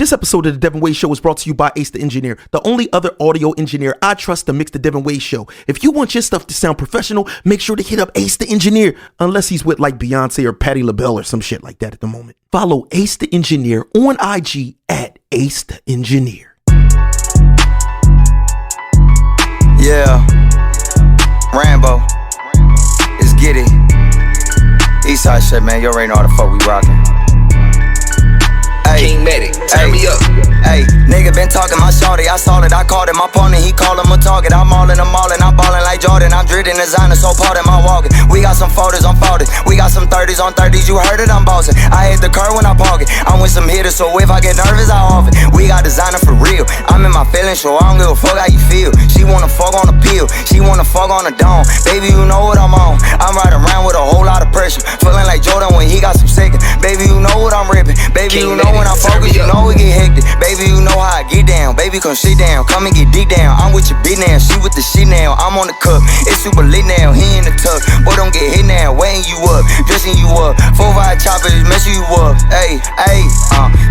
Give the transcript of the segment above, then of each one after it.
This episode of The Devinwade Show is brought to you by Ace the Engineer, the only other audio engineer I trust to mix The Devinwade Show. If you want your stuff to sound professional, make sure to hit up Ace the Engineer, unless he's with like Beyonce or Patti LaBelle or some shit like that at the moment. Follow Ace the Engineer on IG at Ace the Engineer. Yeah, Rambo, let's get it. Eastside shit, man, you already know how the fuck we rockin'. Comedic, turn me up. Hey, nigga been talking my shorty, I saw it, I called it. My partner, he call him a target. I'm all in, I'm ballin' like Jordan. I'm drippin' designer, so pardon my walking. We got some 40s on 40s, we got some 30s on 30s. You heard it, I'm bossin'. I hit the curve when I park it. I'm with some hitters, so if I get nervous, I off it. We got designer for real. I'm in my feelings, so I don't give a fuck how you feel. She wanna fuck on the pill, she wanna fuck on the dome. Baby, you know what I'm on. I'm riding around with a whole lot of pressure, feeling like Jordan when he got some second. Baby, you know what I'm rippin'. Baby, you know when I focus, you know it get hectic. Baby, you know how I get down. Baby, come sit down, come and get deep down. I'm with your bitch now, she with the shit now. I'm on the cup, it's super lit now. He in the tub, boy don't get hit now. Weighing you up, dressing you up. 4-5 choppers, messing you up. Hey,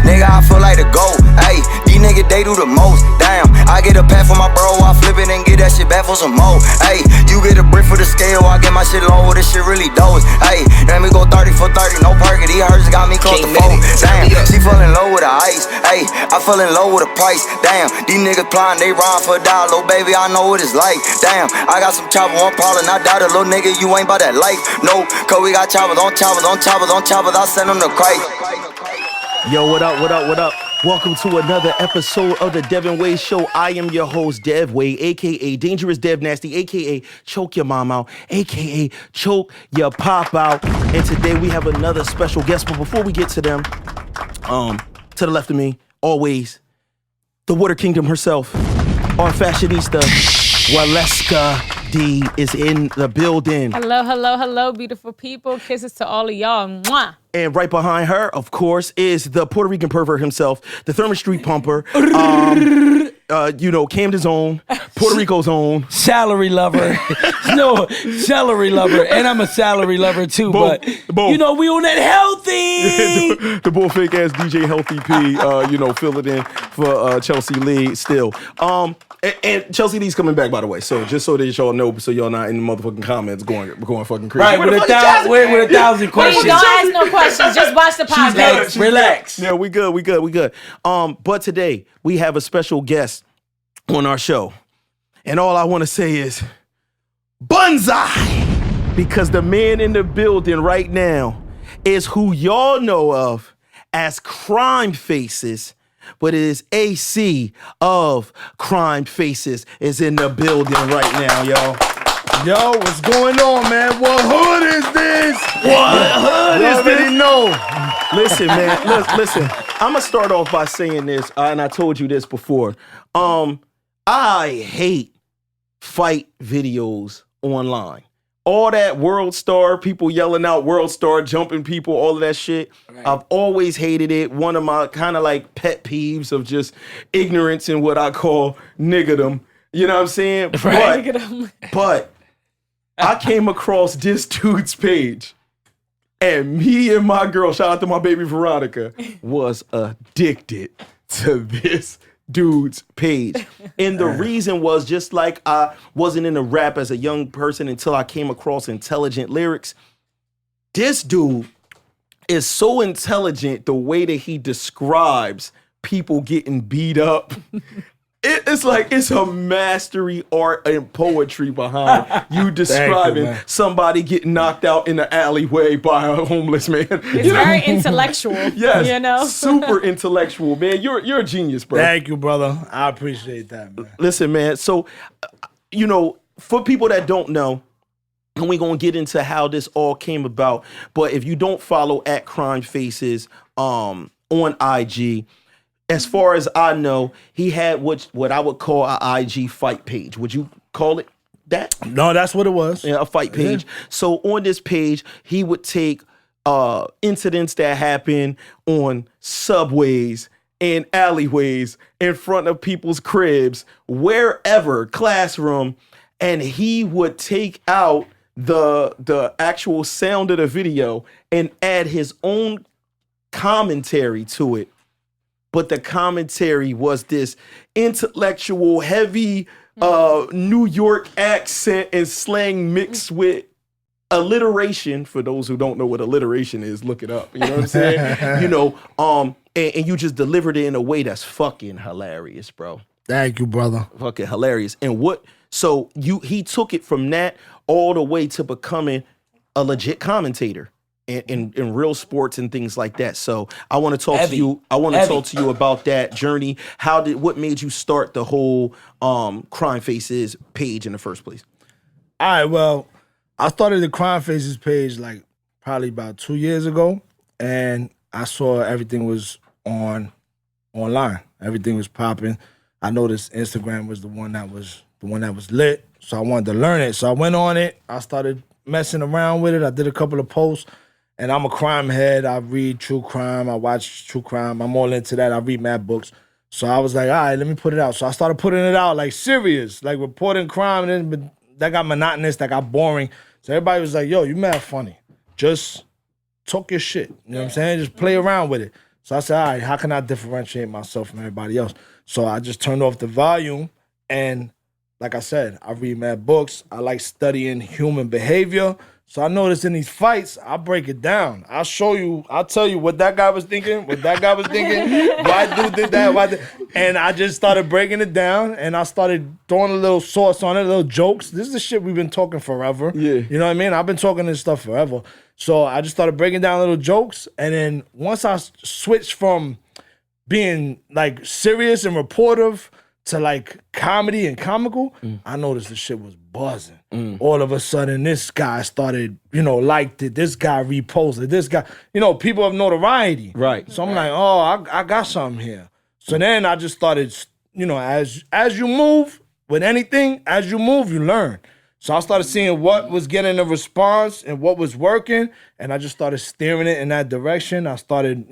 nigga, I feel like the GOAT. Hey, these niggas, they do the most. Damn, I get a pat for my bro, I flip it and get that shit back for some more. Hey, you get a brick for the scale, I get my shit low, this shit really dose. Hey, let me go 30 for 30, no perky. These hers got me close to 4. Damn, she fell in love with the ice. Hey, I fell in love with the price. Damn, these niggas plotting, they rhyme for a dollar. Baby, I know what it's like. Damn, I got some chopper, one problem. I doubt it, little nigga, you ain't about that life. No, cause we got choppers on choppers on choppers on choppers. I send them to Christ. Yo, what up, what up, what up? Welcome to another episode of The Devinwade Show. I am your host, Dev Wade, a.k.a. Dangerous DevNasty, a.k.a. Choke Your Mom Out, a.k.a. Choke Your Pop Out. And today we have another special guest. But before we get to them, to the left of me, always, the Water Kingdom herself, our fashionista, Waleska D is in the building. Hello, hello, hello, beautiful people. Kisses to all of y'all. Mwah. And right behind her, of course, is the Puerto Rican pervert himself, the Thurman Street Pumper, Camden's own, Puerto Rico's own. Salary lover. No, celery lover. And I'm a salary lover too, Both. You know, we on that healthy. the bull fake ass DJ Healthy P, fill it in for Chelsea Lee still. And Chelsea Lee's coming back, by the way. So just so that y'all know, so y'all not in the motherfucking comments going fucking crazy. Right, with a 1,000 questions. Don't ask no questions. Just watch the podcast. Relax. Yeah, we good. But today we have a special guest on our show. And all I want to say is bonzai! Because the man in the building right now is who y'all know of as Crimefaces. But it is AC of Crimefaces is in the building right now, y'all. Yo, what's going on, man? What hood is this? What hood is this? Know. Listen, man. Listen. I'm gonna start off by saying this, and I told you this before. I hate fight videos online. All that World Star, people yelling out World Star, jumping people, all of that shit. Right. I've always hated it. One of my kind of like pet peeves of just ignorance and what I call niggerdom. You know what I'm saying? Right. But I came across this dude's page, and me and my girl, shout out to my baby Veronica, was addicted to this dude's page. And the reason was just like I wasn't into rap as a young person until I came across intelligent lyrics. This dude is so intelligent the way that he describes people getting beat up. It's like it's a mastery art and poetry behind you describing somebody getting knocked out in the alleyway by a homeless man. It's very intellectual. Yes, you know? super intellectual, man. You're a genius, bro. Thank you, brother. I appreciate that, man. Listen, man. So, for people that don't know, and we're gonna get into how this all came about. But if you don't follow at Crimefaces on IG. As far as I know, he had what I would call an IG fight page. Would you call it that? No, that's what it was. Yeah, a fight page. Yeah. So on this page, he would take incidents that happen on subways and alleyways in front of people's cribs, wherever, classroom, and he would take out the actual sound of the video and add his own commentary to it. but the commentary was this intellectual, heavy New York accent and slang mixed with alliteration. For those who don't know what alliteration is, look it up. You know what I'm saying? You know, and you just delivered it in a way that's fucking hilarious, bro. Thank you, brother. Fucking hilarious. And so he took it from that all the way to becoming a legit commentator in real sports and things like that. So I want to talk to you. I want to talk to you about that journey. What made you start the whole Crimefaces page in the first place? All right, well, I started the Crimefaces page like probably about 2 years ago, and I saw everything was online. Everything was popping. I noticed Instagram was the one that was lit, so I wanted to learn it. So I went on it. I started messing around with it. I did a couple of posts, and I'm a crime head. I read true crime. I watch true crime. I'm all into that. I read mad books. So I was like, all right, let me put it out. So I started putting it out like serious, like reporting crime, and then that got monotonous, that got boring. So everybody was like, yo, you mad funny. Just talk your shit. You know what I'm saying? Just play around with it. So I said, all right, how can I differentiate myself from everybody else? So I just turned off the volume, and like I said, I read mad books. I like studying human behavior. So I noticed in these fights, I break it down. I'll tell you what that guy was thinking, why dude did that, and I just started breaking it down, and I started throwing a little sauce on it, little jokes. This is the shit we've been talking forever. Yeah. You know what I mean? I've been talking this stuff forever. So I just started breaking down little jokes, and then once I switched from being like serious and reportive to like comedy and comical, I noticed the shit was buzzing. All of a sudden, this guy started, liked it. This guy reposted. This guy, people have notoriety. Right. So I'm like, oh, I got something here. So then I just started, as you move with anything, as you move, you learn. So I started seeing what was getting a response and what was working, and I just started steering it in that direction. I started,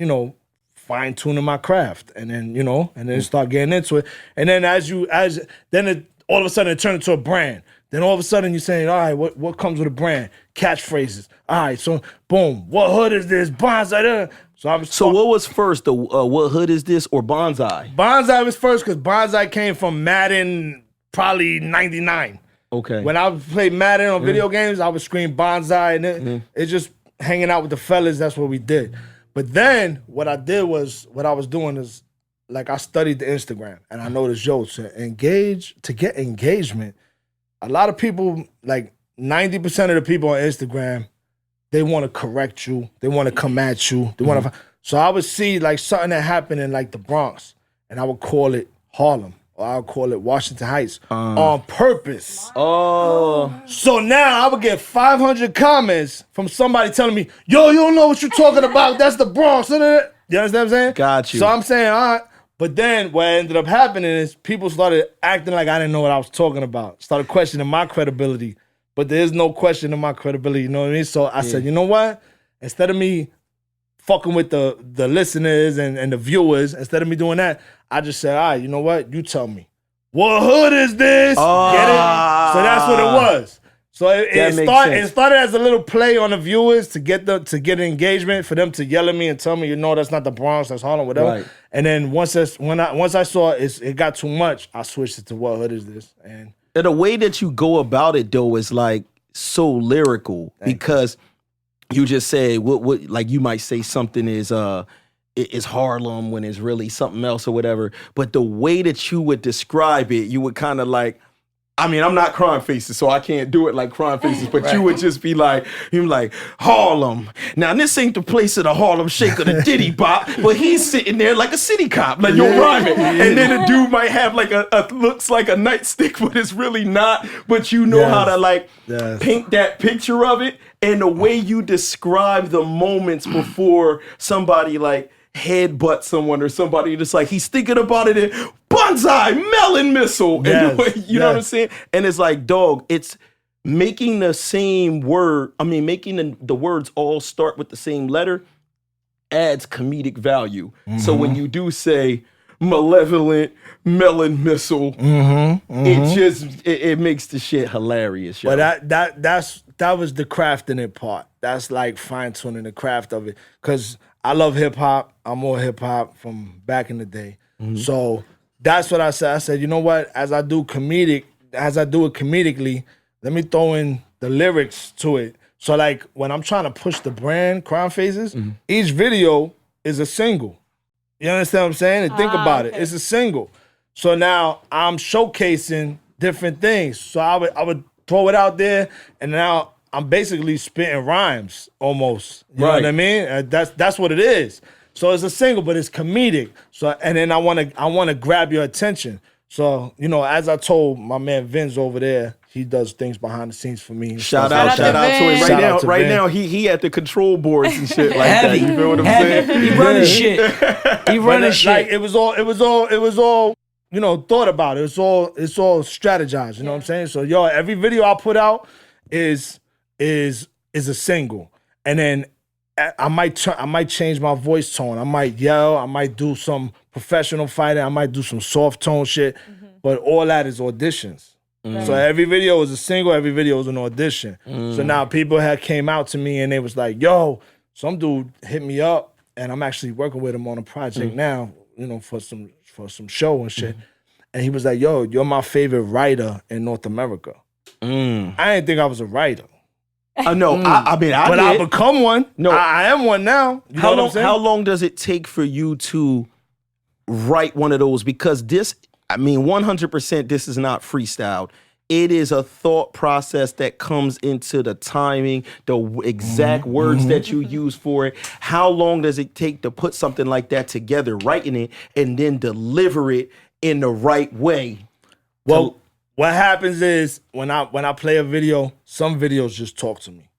fine-tuning my craft, and then start getting into it. And then all of a sudden it turned into a brand. Then all of a sudden you're saying, all right, what comes with a brand? Catchphrases. All right, so boom, what hood is this? Bonzai. So what was first, the what hood is this or Bonzai? Bonzai was first because Bonzai came from Madden, probably 99. Okay. When I played Madden on video games, I would scream Bonzai, and it's just hanging out with the fellas. That's what we did. But then what I was doing is, like, I studied the Instagram, and I noticed, to get engagement, a lot of people, like 90% of the people on Instagram, they want to correct you, they want to come at you, they want to. So I would see like something that happened in like the Bronx, and I would call it Harlem, or I would call it Washington Heights on purpose. Oh. So now I would get 500 comments from somebody telling me, yo, you don't know what you're talking about. That's the Bronx. You understand what I'm saying? Got you. So I'm saying, all right. But then what ended up happening is people started acting like I didn't know what I was talking about. Started questioning my credibility. But there's no question of my credibility, you know what I mean? So I said, you know what? Instead of me fucking with the listeners and the viewers, instead of me doing that, I just said, all right, you know what? You tell me. What hood is this? Get it? So that's what it was. So it started as a little play on the viewers to get engagement, for them to yell at me and tell me, that's not the Bronx, that's Harlem, whatever. Right. And then once I saw it got too much, I switched it to what hood is this? And the way that you go about it though is like so lyrical, because you just say what like you might say something is Harlem when it's really something else or whatever. But the way that you would describe it, you would kind of like, I mean, I'm not Crimefaces, so I can't do it like Crimefaces, but you would just be like, Harlem. Now, this ain't the place of the Harlem Shake or the Diddy Bop, but he's sitting there like a city cop, like you're rhyming. And then a dude might have like looks like a nightstick, but it's really not. But you know how to like paint that picture of it. And the way you describe the moments before somebody like headbutt someone or somebody just like, he's thinking about it in Bonzai, melon missile. And you know what I'm saying? And it's like, dog, it's making the same word, making the words all start with the same letter adds comedic value. So when you do say malevolent melon missile, it makes the shit hilarious. Yo. But that was the craft in it part. That's like fine-tuning the craft of it. Because I love hip hop. I'm more hip hop from back in the day. So that's what I said. I said, you know what? As I do it comedically, let me throw in the lyrics to it. So like when I'm trying to push the brand, Crimefaces, each video is a single. You understand what I'm saying? And think about it. It's a single. So now I'm showcasing different things. So I would throw it out there, and now I'm basically spitting rhymes almost. You know what I mean? That's what it is. So it's a single, but it's comedic. So and then I wanna grab your attention. So, you know, as I told my man Vince over there, he does things behind the scenes for me. Shout out to him. Right now, he at the control boards and shit like that. You feel what I'm saying? He running shit. He running shit. Like it was all, you know, thought about. It's all strategized. You know what I'm saying? So every video I put out is a single, and then I might change my voice tone. I might yell. I might do some professional fighting. I might do some soft tone shit. But all that is auditions. So every video is a single. Every video is an audition. So now people came out to me and they was like, "Yo, some dude hit me up, and I'm actually working with him on a project now. You know, for some show and shit." And he was like, "Yo, you're my favorite writer in North America." I didn't think I was a writer. No, I mean, but I become one. No, I am one now. You know what I'm saying? How long does it take for you to write one of those? Because this, I mean, 100%, this is not freestyled. It is a thought process that comes into the timing, the exact words that you use for it. How long does it take to put something like that together, writing it, and then deliver it in the right way? Well, what happens is when I play a video, some videos just talk to me.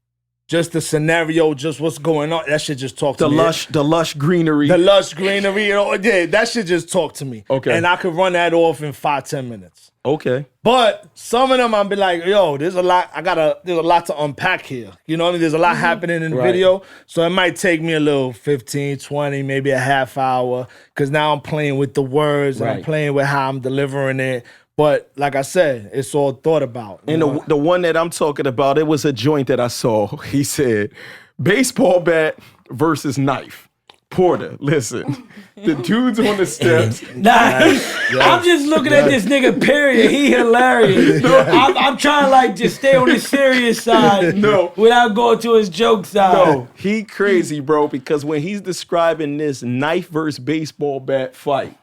Just the scenario, just what's going on, that shit just talk to me. The lush greenery. The lush greenery, yeah, that shit just talk to me. Okay. And I could run that off in 5-10 minutes. Okay. But some of them I'll be like, yo, there's a lot to unpack here. You know what I mean? There's a lot happening in the video. So it might take me a little 15, 20, maybe a half hour. Cause now I'm playing with the words and I'm playing with how I'm delivering it. But like I said, it's all thought about. And the one that I'm talking about, it was a joint that I saw. He said, baseball bat versus knife. Porter, listen, the dude's on the steps. I'm just looking at this nigga, period. He hilarious. I'm trying to like just stay on the serious side without going to his joke side. No, he crazy, bro, because when he's describing this knife versus baseball bat fight,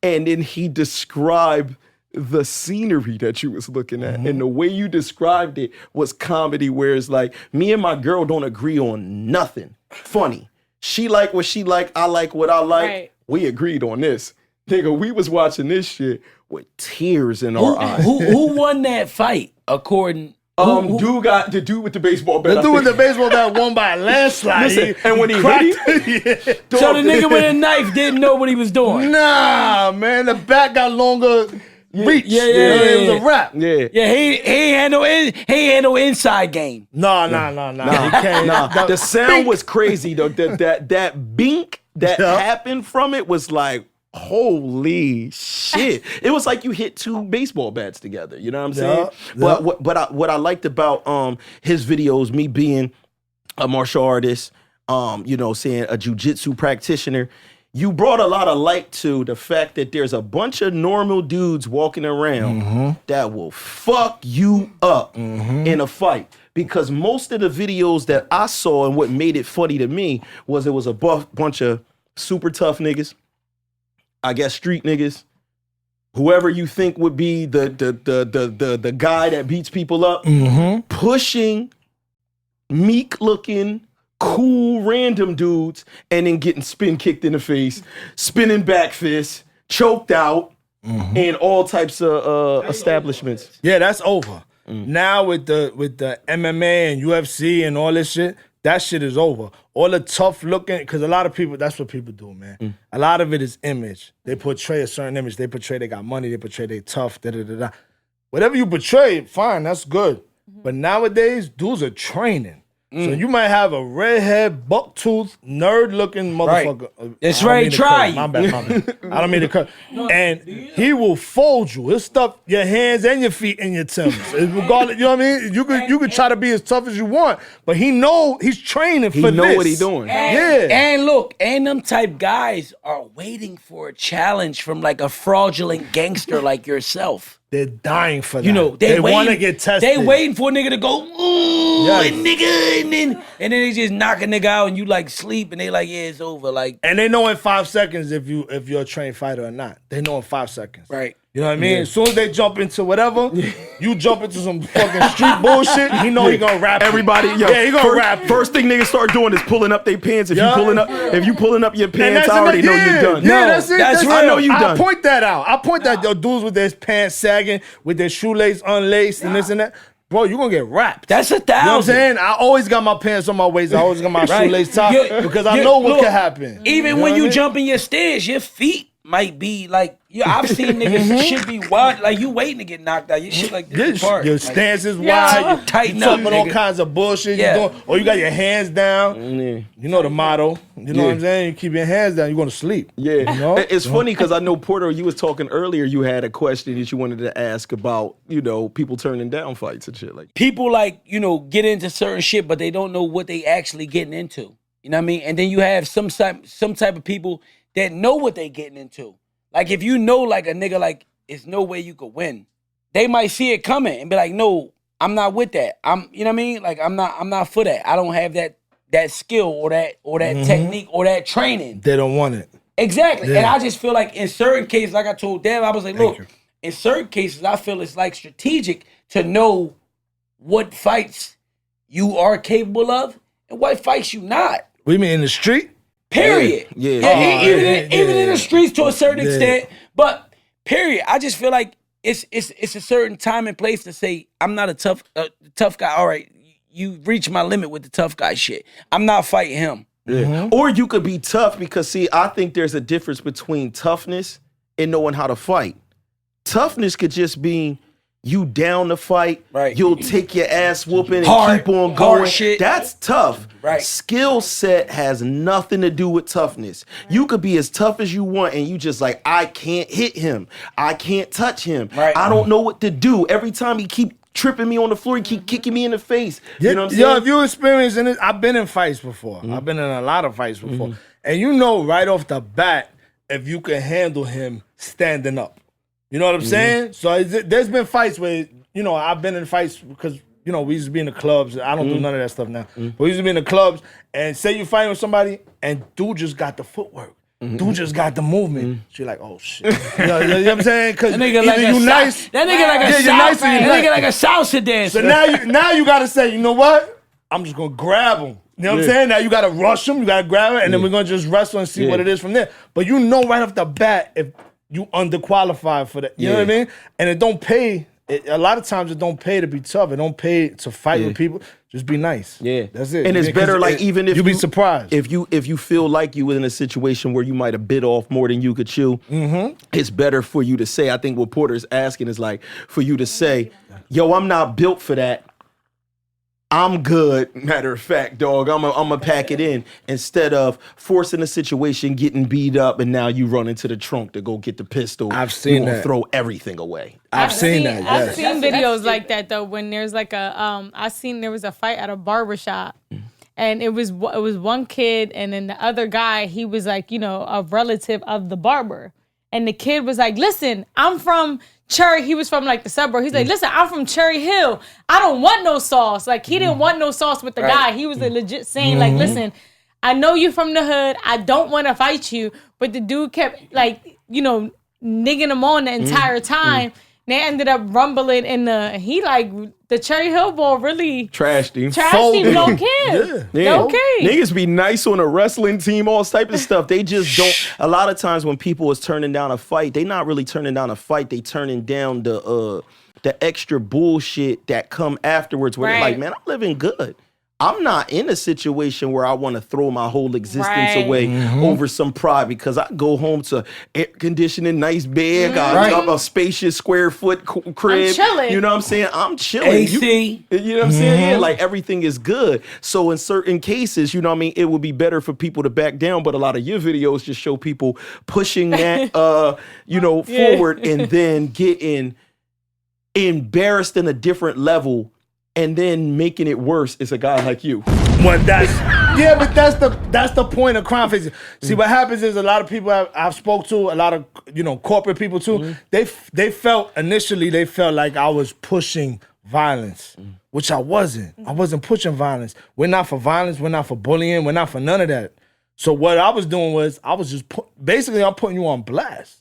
and then he described the scenery that you was looking at, and the way you described it was comedy, where it's like, me and my girl don't agree on nothing funny. She like what she like, I like what I like. Right. We agreed on this. Nigga, we was watching this shit with tears in our eyes. Who won that fight, according... The dude with the baseball bat. The dude with the baseball bat won by a landslide. Listen, and when he hit him, so the nigga with a knife didn't know what he was doing. Nah, man, the bat got longer... reach. It was a wrap. He ain't had no inside game. No. The sound was crazy though. That bink that happened from it was like, holy shit. It was like you hit two baseball bats together. You know what I'm saying? But what I liked about his videos, me being a martial artist, saying a jiu-jitsu practitioner, you brought a lot of light to the fact that there's a bunch of normal dudes walking around that will fuck you up in a fight. Because most of the videos that I saw and what made it funny to me was it was a bunch of super tough niggas, I guess street niggas, whoever you think would be the guy that beats people up, pushing meek looking, cool random dudes, and then getting spin kicked in the face, spinning back fists, choked out, and all types of establishments. Yeah, that's over. Now with the MMA and UFC and all this shit, that shit is over. All the tough looking, because a lot of people, that's what people do, man. A lot of it is image. They portray a certain image. They portray they got money. They portray they tough. Whatever you portray, fine, that's good. But nowadays, dudes are training. So you might have a redhead, buck-tooth, nerd-looking motherfucker. It's ready to try you. My bad. I don't mean to cut. And he will fold you. He'll stuff your hands and your feet in your Timbs. Regardless, you know what I mean? You could try to be as tough as you want, but he's training for this. He know what he's doing. And look, and them type guys are waiting for a challenge from like a fraudulent gangster like yourself. They're dying for that. You know, they want to get tested. They waiting for a nigga to go, ooh, and nigga, and then they just knock a nigga out and you like sleep and they like, yeah, it's over. Like, and they know in 5 seconds if you're a trained fighter or not. They know in 5 seconds. Right. You know what I mean? As soon as they jump into whatever, you jump into some fucking street bullshit, he know he gonna rap. Everybody, he gonna rap. First thing niggas start doing is pulling up their pants. If you pulling up your pants, I already know you're done. Yeah, that's it. That's real. I know you done. I point that out. I point that dudes with their pants sagging, with their shoelace unlaced and this and that. Bro, you gonna get rapped. That's 1,000. You know what I'm saying? I always got my pants on my waist. I always got my shoelace tied because I know what can happen. Even when you jump in your stairs, your feet might be like, I've seen niggas shit be wide, like you waiting to get knocked out. Your shit like this apart. Your stance is wide. You tighten you up, talking all kinds of bullshit. You doing, or you got your hands down. You know the motto. You know what I'm saying? You keep your hands down, you're going to sleep. Yeah. You know? It's funny because I know, Porter, you was talking earlier, you had a question that you wanted to ask about, people turning down fights and shit like that. People like, get into certain shit, but they don't know what they actually getting into. You know what I mean? And then you have some type of people that know what they getting into. Like if you know like a nigga like it's no way you could win, they might see it coming and be like, no, I'm not with that. You know what I mean? Like I'm not for that. I don't have that skill or that technique or that training. They don't want it. Exactly. Yeah. And I just feel like in certain cases, like I told Dev, I was like, look, in certain cases, I feel it's like strategic to know what fights you are capable of and what fights you not. What do you mean in the street? Period. Even in the streets to a certain extent, but period. I just feel like it's a certain time and place to say I'm not a tough guy. All right, you reach my limit with the tough guy shit. I'm not fighting him. Yeah. Or you could be tough because see, I think there's a difference between toughness and knowing how to fight. Toughness could just be you down to fight, right? You'll take your ass whooping and keep on going. Shit. That's tough. Right. Skill set has nothing to do with toughness. You could be as tough as you want and you just like, I can't hit him. I can't touch him. Right. I don't know what to do. Every time he keep tripping me on the floor, he keep kicking me in the face. You know what I'm saying? Yo, if you experiencing it, I've been in fights before. I've been in a lot of fights before. And you know right off the bat if you can handle him standing up. You know what I'm saying? So there's been fights where, I've been in fights because, we used to be in the clubs. I don't do none of that stuff now. But we used to be in the clubs and say you're fighting with somebody and dude just got the footwork. Dude just got the movement. She's like, oh shit. You know what I'm saying? Because either you nice. That nigga like a salsa dancer. So now you gotta say, you know what? I'm just gonna grab him. You know what I'm saying? Now you gotta rush him, you gotta grab him, and then we're gonna just wrestle and see what it is from there. But you know right off the bat if you underqualified for that. You know what I mean? And it don't pay. A lot of times it don't pay to be tough. It don't pay to fight with people. Just be nice. Yeah, that's it. And it's better like even if you be surprised if you feel like you were in a situation where you might have bit off more than you could chew. It's better for you to say. I think what Porter's asking is like for you to say, "Yo, I'm not built for that. I'm good." Matter of fact, dog, I'm a pack it in instead of forcing a situation, getting beat up, and now you run into the trunk to go get the pistol. I've seen that. Throw everything away. I've seen that. Yes. I've seen videos like that though. When there's like there was a fight at a barbershop, and it was one kid, and then the other guy, he was like a relative of the barber, and the kid was like, "Listen, I'm from." He was from like the suburb. He's like, listen, I'm from Cherry Hill. I don't want no sauce. Like he didn't want no sauce with the guy. He was legit saying like, listen, I know you from the hood. I don't want to fight you. But the dude kept like, nigging him on the entire time. They ended up rumbling in the Cherry Hill ball really trashed him. Don't care. Okay. Niggas be nice on a wrestling team, all type of stuff. They just don't. A lot of times when people is turning down a fight, they not really turning down a fight. They turning down the extra bullshit that come afterwards where they're like, man, I'm living good. I'm not in a situation where I want to throw my whole existence Right. away over some pride, because I go home to air conditioning, nice bed, got a spacious square foot crib. I'm chilling. You know what I'm saying? I'm chilling. AC. You know what I'm saying? Yeah, like everything is good. So in certain cases, you know what I mean, it would be better for people to back down, but a lot of your videos just show people pushing that forward and then getting embarrassed in a different level and then making it worse is a guy like you. Well, but that's the point of Crimefaces. See, what happens is a lot of people I've spoke to, a lot of corporate people too. They felt initially like I was pushing violence, which I wasn't. I wasn't pushing violence. We're not for violence. We're not for bullying. We're not for none of that. So what I was doing was I was just basically I'm putting you on blast.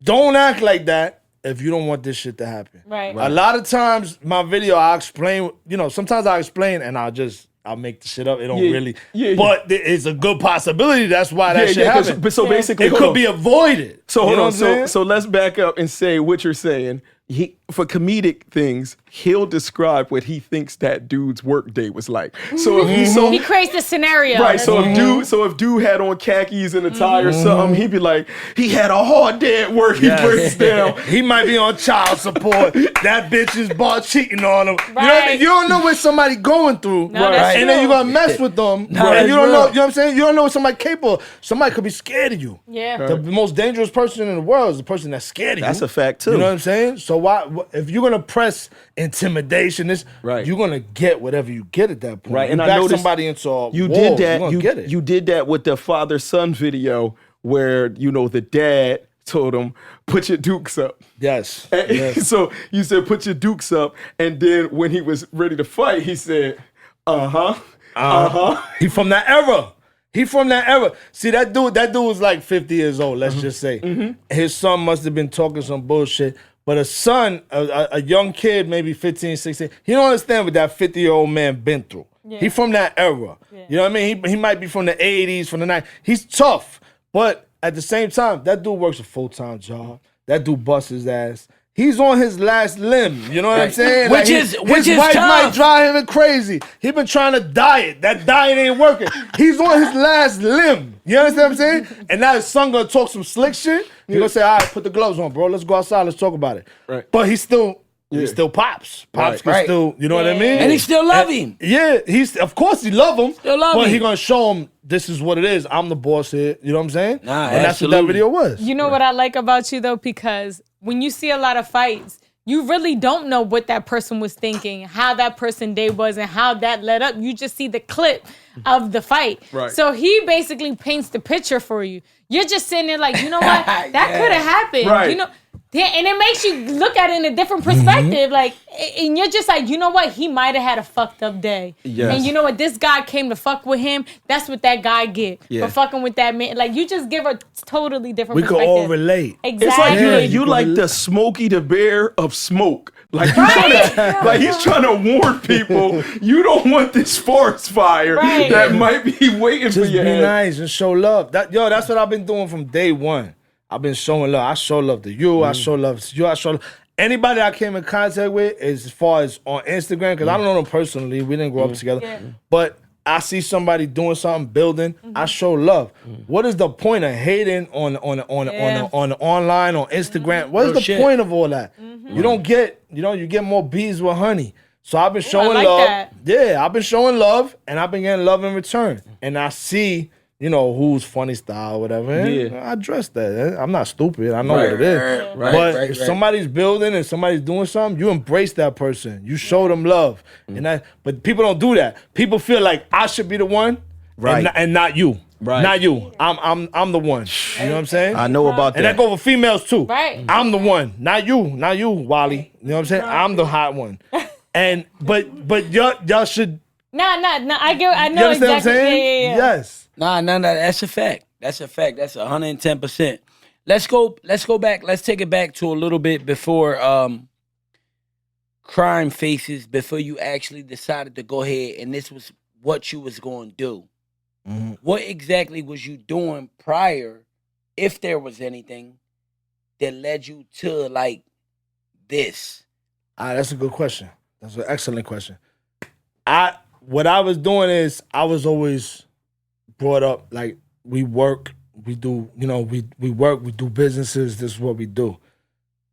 Don't act like that if you don't want this shit to happen. Right. A lot of times my video I explain, sometimes I explain and I'll make the shit up. It don't really. But it's a good possibility. That's why that shit happened. But so basically, it could be avoided. So You hold know on. what I'm saying? So let's back up and say what you're saying. For comedic things, he'll describe what he thinks that dude's work day was like. So if He creates the scenario. right, so if dude had on khakis and a tie or something, he'd be like, he had a hard day at work. He breaks down. He might be on child support. That bitch is bought cheating on him. Right. You don't know what somebody going through. No, that's And then true. you're gonna mess with them. No, and you that's don't know, real. you know what I'm saying? You don't know what somebody capable of. Somebody could be scared of you. Yeah. The most dangerous person in the world is the person that's scared of you. That's a fact too. You know what I'm saying? So if you're gonna press intimidation, Right. you're gonna get whatever you get at that point. Right, You and I back noticed somebody into a you wall, did that. you're gonna get it. You did that with the father-son video where the dad told him, put your dukes up. Yes. And Yes. so you said, put your dukes up. And then when he was ready to fight, he said, He from that era. See, that dude was like 50 years old, let's just say. His son must have been talking some bullshit. But a son, a young kid, maybe 15, 16, he don't understand what that 50-year-old man been through. Yeah. He from that era. Yeah. You know what I mean? He might be from the 80s, from the 90s. He's tough. But at the same time, that dude works a full-time job. That dude busts his ass. He's on his last limb. You know what I'm saying? Which his is wife tough. might drive him crazy. He been trying to diet. That diet ain't working. He's on his last limb. You understand what I'm saying? And now his son gonna talk some slick shit. He's gonna say, all right, put the gloves on, bro. Let's go outside. Let's talk about it. Right. But he still pops. Pops can Right. still, you know what I Yeah. mean? And he still love him. Yeah, of course he love him. Still love but him. he gonna show him this is what it is. I'm the boss here. You know what I'm saying? Nah, and that's what that absolutely. video was. You know what I like about you though, because when you see a lot of fights, you really don't know what that person was thinking, how that person day was, and how that led up. You just see the clip of the fight. Right. So he basically paints the picture for you. You're just sitting there like, you know what? That could have happened. Right. You know, and it makes you look at it in a different perspective. Like, and you're just like, you know what? He might have had a fucked up day. Yes. And you know what? This guy came to fuck with him. That's what that guy get Yeah. for fucking with that man. Like, you just give a totally different We could perspective. all relate. Exactly. It's like Yeah, you you like can- the Smokey the Bear of smoke. Like he's trying to warn people. You don't want this forest fire Right. that might be waiting for Just your be head. nice and show love. That's what I've been doing from day one. I've been showing love. I show love to you. I show love to you. I show love. Anybody I came in contact with, as far as on Instagram, because I don't know them personally. We didn't grow up together. Yeah. But I see somebody doing something, building. I show love. What is the point of hating on online, on Instagram? What is the shit. point of all that? You don't get, you get more bees with honey. So I've been showing like love. that. Yeah, I've been showing love, and I've been getting love in return. And I see, who's funny style, whatever. And Yeah. I address that. I'm not stupid. I know what it is. But if somebody's building and somebody's doing something, you embrace that person. You show them love. But people don't do that. People feel like I should be the one, Right. and not you. Right. Not you. I'm the one. You know what I'm saying? I know about And that that. go for females too. Right. I'm the one, not you, Wally. You know what I'm saying? I'm the hot one. And but y'all should. Nah. I know You understand exactly. what I'm saying? Yeah. Yes. Nah, that's a fact. That's a fact. That's 110%. Let's go back. Let's take it back to a little bit before Crimefaces, before you actually decided to go ahead and this was what you was going to do. What exactly was you doing prior, if there was anything, that led you to like this? That's a good question. That's an excellent question. what I was doing is I was always brought up like we work, we do, we work, we do businesses, this is what we do.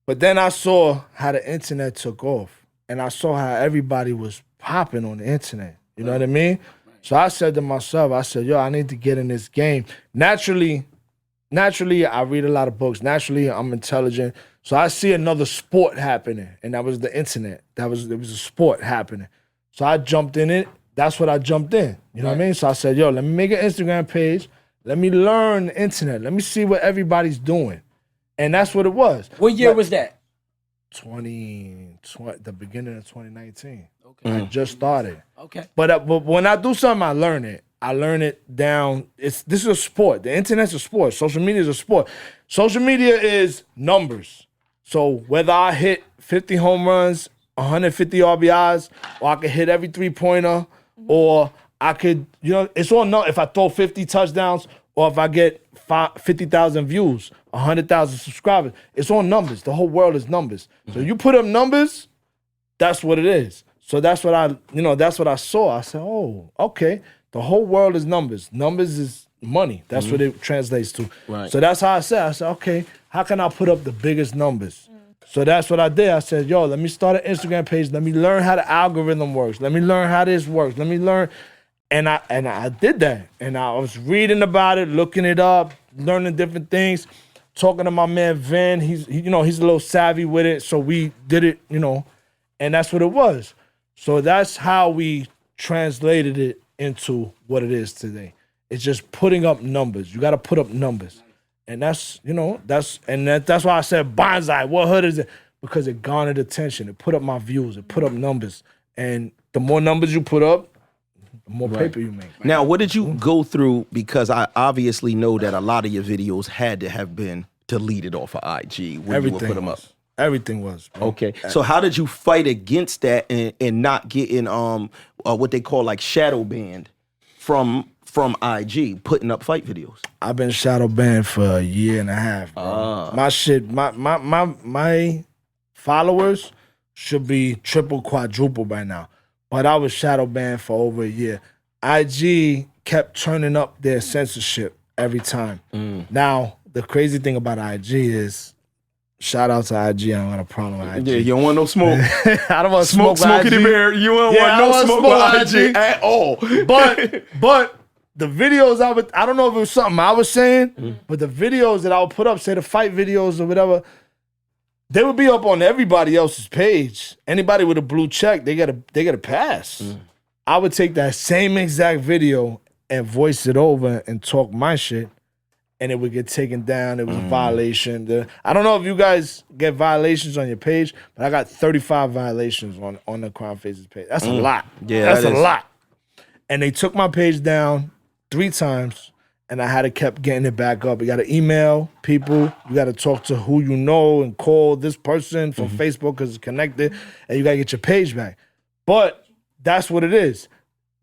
But then I saw how the internet took off, and I saw how everybody was popping on the internet. You know what I mean? So I said to myself, I said, yo, I need to get in this game. Naturally, I read a lot of books. Naturally, I'm intelligent. So I see another sport happening, and that was the internet. There was a sport happening. So I jumped in it. That's what I jumped in. You know what I mean? So I said, yo, let me make an Instagram page. Let me learn the internet. Let me see what everybody's doing. And that's what it was. What year was that? The beginning of 2019. Okay. I just started. Okay. But when I do something, I learn it. I learn it down. This is a sport. The internet's a sport. Social media is a sport. Social media is numbers. So whether I hit 50 home runs, 150 RBIs, or I could hit every three-pointer, or I could, it's all no. If I throw 50 touchdowns, or if I get 50,000 views, 100,000 subscribers, it's all numbers. The whole world is numbers. So you put up numbers, that's what it is. So that's what I saw. I said, oh, okay. The whole world is numbers. Numbers is money. That's what it translates to. Right. So that's how I said, okay, how can I put up the biggest numbers? So that's what I did. I said, yo, let me start an Instagram page. Let me learn how the algorithm works. Let me learn how this works. Let me learn. And I did that. And I was reading about it, looking it up, learning different things, talking to my man Vin. He's a little savvy with it. So we did it, and that's what it was. So that's how we translated it into what it is today. It's just putting up numbers. You got to put up numbers. And that's why I said bonzai. What hood is it? Because it garnered attention. It put up my views. It put up numbers. And the more numbers you put up, the more paper you make. Now, what did you go through? Because I obviously know that a lot of your videos had to have been deleted off of IG when you would put them up. Everything was. Bro. Okay. So how did you fight against that and not getting what they call like shadow banned from IG putting up fight videos? I've been shadow banned for a year and a half, bro. My shit, my followers should be triple, quadruple by now. But I was shadow banned for over a year. IG kept turning up their censorship every time. Now, the crazy thing about IG is, shout out to IG, I don't got a problem with IG. Yeah, you don't want no smoke. I don't want to smoke Smoky with IG. the Bear. You don't want no smoke with IG at all. But the videos I don't know if it was something I was saying, but the videos that I would put up, say the fight videos or whatever, they would be up on everybody else's page. Anybody with a blue check, they get a pass. I would take that same exact video and voice it over and talk my shit, and it would get taken down. It was a violation. I don't know if you guys get violations on your page, but I got 35 violations on the Crimefaces page. That's a lot. Yeah, that's a lot. And they took my page down 3 times, and I had to keep getting it back up. You got to email people. You got to talk to who you know and call this person from Facebook because it's connected, and you got to get your page back. But that's what it is.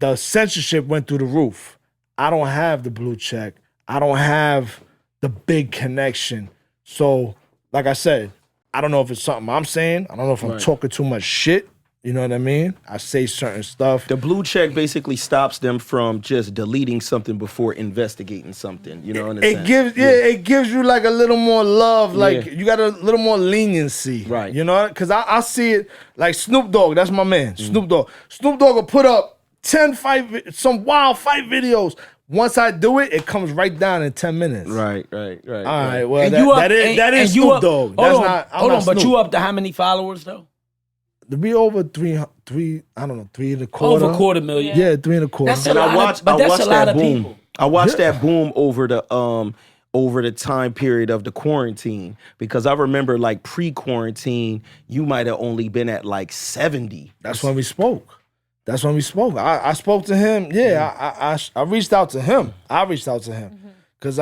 The censorship went through the roof. I don't have the blue check. I don't have the big connection. So, like I said, I don't know if it's something I'm saying. I don't know if I'm talking too much shit. You know what I mean? I say certain stuff. The blue check basically stops them from just deleting something before investigating something. You know, it gives you like a little more love. Like you got a little more leniency. Right. You know, because I see it like Snoop Dogg. That's my man, Snoop Dogg. Snoop Dogg will put up some wild fight videos. Once I do it, it comes right down in 10 minutes. Right. All right. Well, And that is you Snoop up- Dogg. Hold That's on, not but Snoop. you up to how many followers though? To be over 3, I don't know, 3.25. Over 250,000. Yeah, 3.25. That's And I watched that boom. people. I watched that boom over the time period of the quarantine, because I remember like pre-quarantine, you might have only been at like 70. That's when we spoke. I spoke to him. Yeah, I reached out to him. Because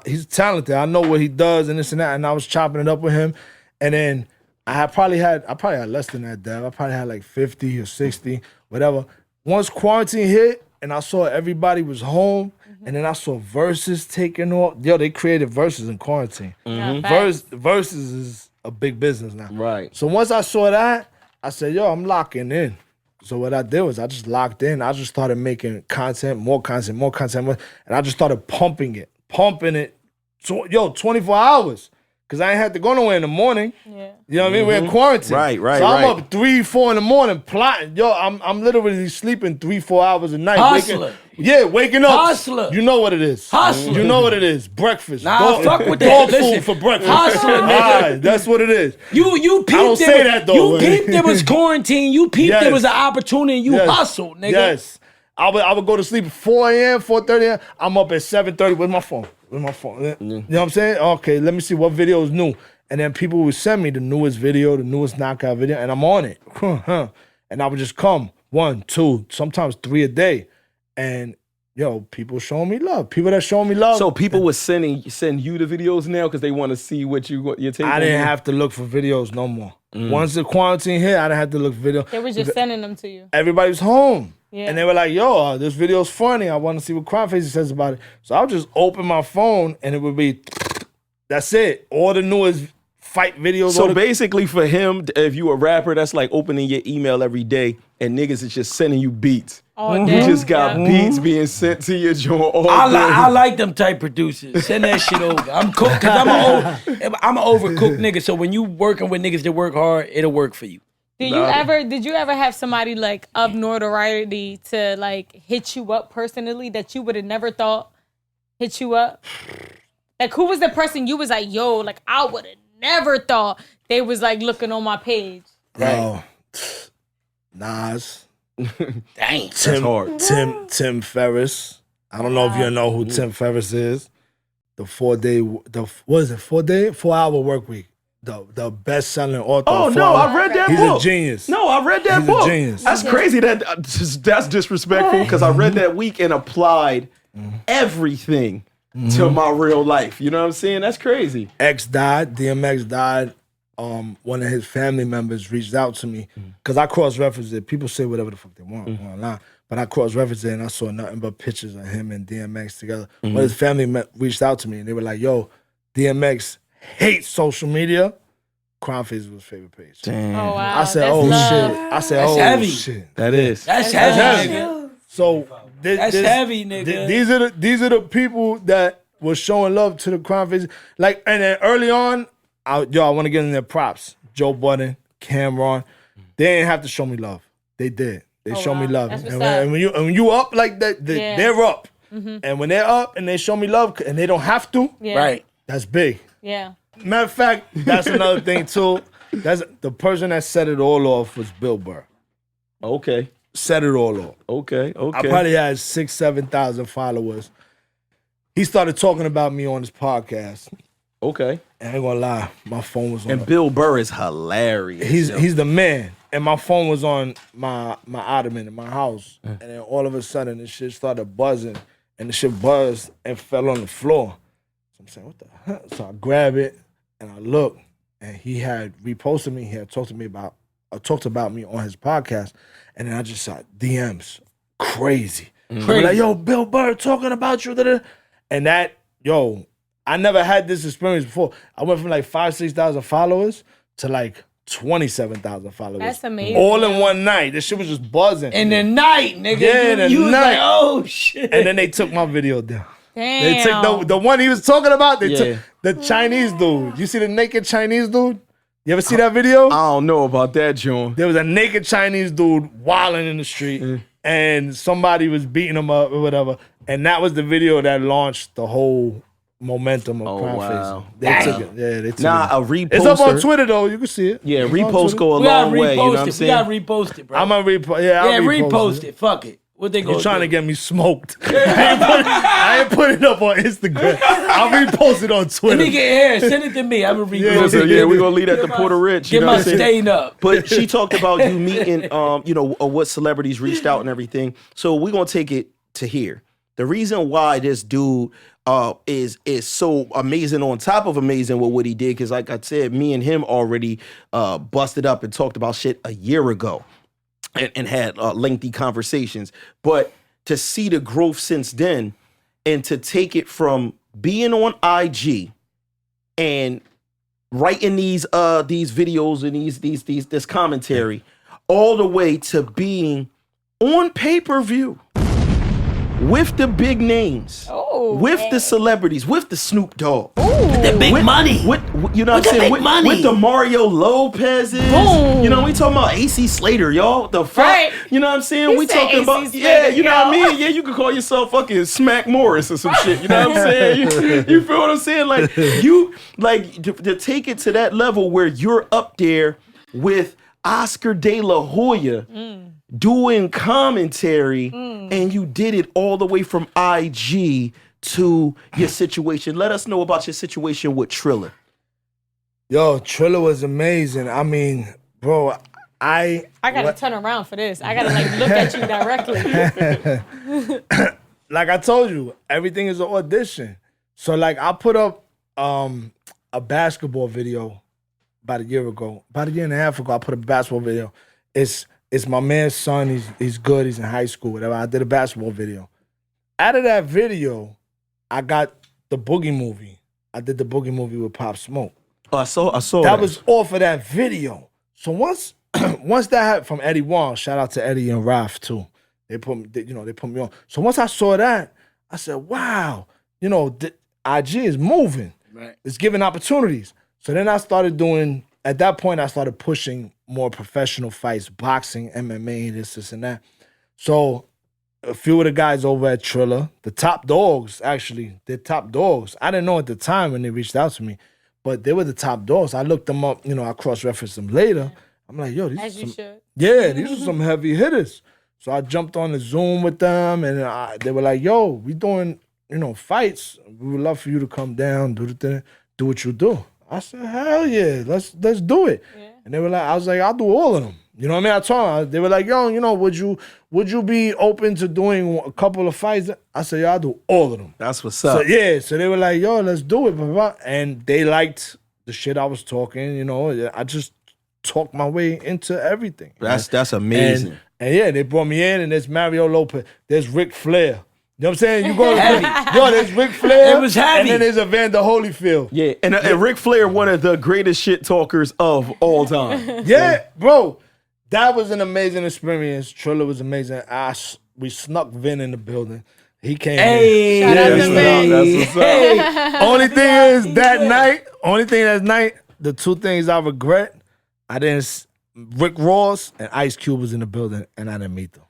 he's talented. I know what he does and this and that. And I was chopping it up with him. And then I probably had less than that, Dev. I probably had like 50 or 60, whatever. Once quarantine hit and I saw everybody was home, and then I saw verses taking off. Yo, they created verses in quarantine. Verses is a big business now. Right. So once I saw that, I said, yo, I'm locking in. So what I did was I just locked in. I just started making content, more content, and I just started pumping it. 24 hours. Because I ain't had to go nowhere in the morning. Yeah. You know what I mean? We're in quarantine. Right. So I'm up 3, 4 in the morning plotting. Yo, I'm literally sleeping 3, 4 hours a night. Hustler. Waking up. Hustler. You know what it is. Hustler. You know what it is. Breakfast. Nah, fuck with that. Dog Listen, food for breakfast. hustler, nigga. Alright, that's what it is. You peeped I don't say that, though, You man. peeped it was quarantine. You peeped Yes. it was an opportunity. You hustled, nigga. Yes. I would go to sleep at 4 a.m., 4:30 a.m. I'm up at 7:30 with my phone. You know what I'm saying? Okay, let me see what video is new. And then people would send me the newest video, the newest knockout video, and I'm on it. And I would just come 1, 2, sometimes 3 a day. And people showing me love. People that showing me love. So people would send you the videos now because they want to see what you're taking. I didn't have to look for videos no more. Once the quarantine hit, I didn't have to look for videos. They were just sending them to you. Everybody was home. Yeah. And they were like, yo, this video's funny. I want to see what Crimefaces says about it. So I would just open my phone and it would be, that's it. All the newest fight videos. So basically for him, if you a rapper, that's like opening your email every day and niggas is just sending you beats. All You day. just got Yeah. beats being sent to your joint all day. I like them type producers. Send that shit over. I'm cooked because I'm an overcooked nigga. So when you working with niggas that work hard, it'll work for you. Did you ever have somebody like of notoriety to like hit you up personally that you would have never thought hit you up? Like who was the person you was like, yo, like I would have never thought they was like looking on my page? Oh, Nas. Dang. That's hard. Tim Ferriss. I don't know if you know who Tim Ferriss is. The 4-hour work week. The best-selling author. Oh, of no, 4 I read that He's book. a genius. No, I read that He's a book. genius. That's crazy. That's disrespectful because I read that week and applied everything to my real life. You know what I'm saying? That's crazy. DMX died. One of his family members reached out to me because I cross-referenced it. People say whatever the fuck they want online, but I cross-referenced it and I saw nothing but pictures of him and DMX together. But his family reached out to me and they were like, yo, DMX hates social media. Crimefaces was his favorite page. Damn. Oh wow. I said, That's oh love. shit. I said, That's oh heavy. shit. That is. That's That's heavy, heavy. nigga. So That's heavy, nigga. These are the people that were showing love to the Crimefaces. Like, and then early on, I want to get in their props. Joe Budden, Cameron, they didn't have to show me love. They did. They showed me love. That's what's And up. when you up like that, they're up. And when they're up and they show me love and they don't have to, Yeah. Right. that's big. Yeah. Matter of fact, that's another thing too. That's the person that set it all off was Bill Burr. Okay. Set it all off. Okay. I probably had 6,000-7,000 followers. He started talking about me on his podcast. Okay. And I ain't gonna lie, my phone was on. And Bill Burr is hilarious. He's the man. And my phone was on my ottoman in my house. And then all of a sudden, this shit started buzzing. And the shit buzzed and fell on the floor. So I'm saying, what the hell? So I grab it and I look. And he had reposted me. He had talked about me on his podcast. And then I just saw DMs. Crazy. Like, yo, Bill Burr talking about you. Da-da. And that, I never had this experience before. I went from like 5,000-6,000 followers to like 27,000 followers. That's amazing. All in one night. This shit was just buzzing. In the night, nigga. Yeah, in the you was night. like, oh shit. And then they took my video down. Damn. They took the one he was talking about. They Yeah. took the Chinese dude. You see the naked Chinese dude? You ever see that video? I don't know about that, John. There was a naked Chinese dude wilding in the street, and somebody was beating him up or whatever. And that was the video that launched the whole momentum of Crimefaces. wow. They took it. Yeah, they took Nah, it. a reposter. It's up on Twitter though. You can see it. Yeah, It's on reposts Twitter. go a we gotta long way. You know what I'm repost it. We saying? gotta repost it, bro. I'm gonna repost. Yeah, I'll repost it. Fuck it. What they You're gonna trying do? to get me smoked. I ain't put it up on Instagram. I'll repost it on Let Twitter. me get here. Send it to me. I'm gonna repost Listen, it. yeah, we're gonna leave that to Puerto Rich. You Get know my what I'm saying? stain up. But she talked about you meeting, what celebrities reached out and everything. So we're gonna take it to here. The reason why this dude is so amazing on top of amazing with what he did, because like I said, me and him already busted up and talked about shit a year ago and had lengthy conversations. But to see the growth since then and to take it from being on IG and writing these videos and this commentary all the way to being on pay-per-view with the big names, with the celebrities, with the Snoop Dogg, The big money. with you know what I'm saying, with the Mario Lopez's, Boom. you know, we talking about AC Slater, y'all. The fuck, Right. you know what I'm saying? He We said talking AC about, Slater, you know what I yo. mean? Yeah, you could call yourself fucking Smack Morris or some shit. You know what I'm saying? You feel what I'm saying? Like you, like to take it to that level where you're up there with Oscar De La Hoya doing commentary, and you did it all the way from IG to your situation. Let us know about your situation with Triller. Yo, Triller was amazing. I mean, bro, I gotta turn around for this. I gotta like look at you directly. like I told you, everything is an audition. So like I put up a basketball video about a year and a half ago. I put up a basketball video. It's my man's son. He's good. He's in high school, whatever. I did a basketball video. Out of that video, I got the Boogie movie. I did the Boogie movie with Pop Smoke. Oh, I saw That was off of that video. So once that happened from Eddie Wong, shout out to Eddie and Ralph too. They put me on. So once I saw that, I said, wow, IG is moving. Right. It's giving opportunities. So then I started doing, at that point, I started pushing more professional fights, boxing, MMA, this and that. So a few of the guys over at Triller, the top dogs, actually, they're top dogs. I didn't know at the time when they reached out to me, but they were the top dogs. I looked them up, I cross-referenced them later. I'm like, yo, these As are you some, should. yeah, these are some heavy hitters. So I jumped on the Zoom with them, and they were like, yo, we doing, fights. We would love for you to come down, do the thing, do what you do. I said, hell yeah, let's do it. Yeah. And they were like, I was like, I'll do all of them. You know what I mean? I told them, they were like, yo, would you be open to doing a couple of fights? I said, yeah, I'll do all of them. That's what's up. So they were like, yo, let's do it. Blah, blah, blah. And they liked the shit I was talking, I just talked my way into everything. That's amazing. And yeah, they brought me in, and there's Mario Lopez, there's Ric Flair. You know what I'm saying? You go to there's Ric Flair. It was heavy. And then there's Evander Holyfield. Yeah, and Ric Flair, one of the greatest shit talkers of all time. Yeah, bro. That was an amazing experience. Triller was amazing. We snuck Vin in the building. He came Hey, in. Shout out to Vin. That's what's up. Only thing is that night, the two things I regret, Rick Ross and Ice Cube was in the building, and I didn't meet them.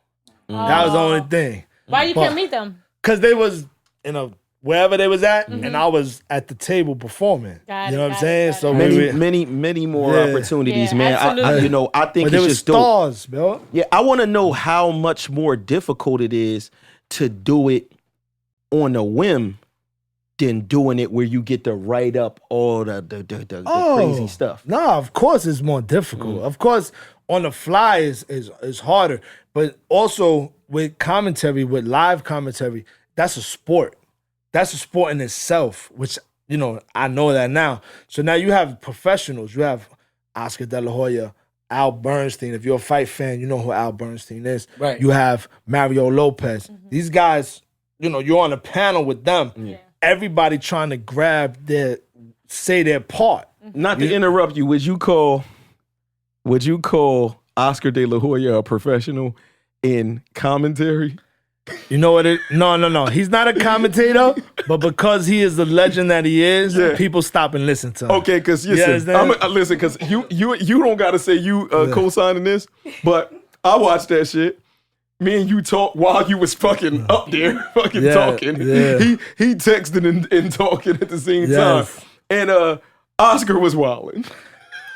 That was the only thing. Why you couldn't meet them? Because they was wherever they was at, and I was at the table performing. Got you know it, what I'm got saying? it. So Many more Yeah. opportunities, Yeah, man. absolutely. I think but they it's were just dope. stars, bro. Yeah, I want to know how much more difficult it is to do it on a whim than doing it where you get to write up all the crazy stuff. No, of course it's more difficult. Of course, on the fly is harder. But also with commentary, with live commentary, that's a sport. That's a sport in itself, which, I know that now. So now you have professionals. You have Oscar De La Hoya, Al Bernstein. If you're a fight fan, you know who Al Bernstein is. Right. You have Mario Lopez. These guys, you're on a panel with them. Yeah. Everybody trying to say their part. Not to interrupt you, would you call Oscar De La Hoya a professional in commentary? You know what No. He's not a commentator, but because he is the legend that he is, people stop and listen to him. Okay, because listen, because you don't got to say you co-signing this, but I watched that shit. Me and you talk while you was fucking up there, talking. Yeah. He texted and talking at the same Yes. time, and Oscar was wilding.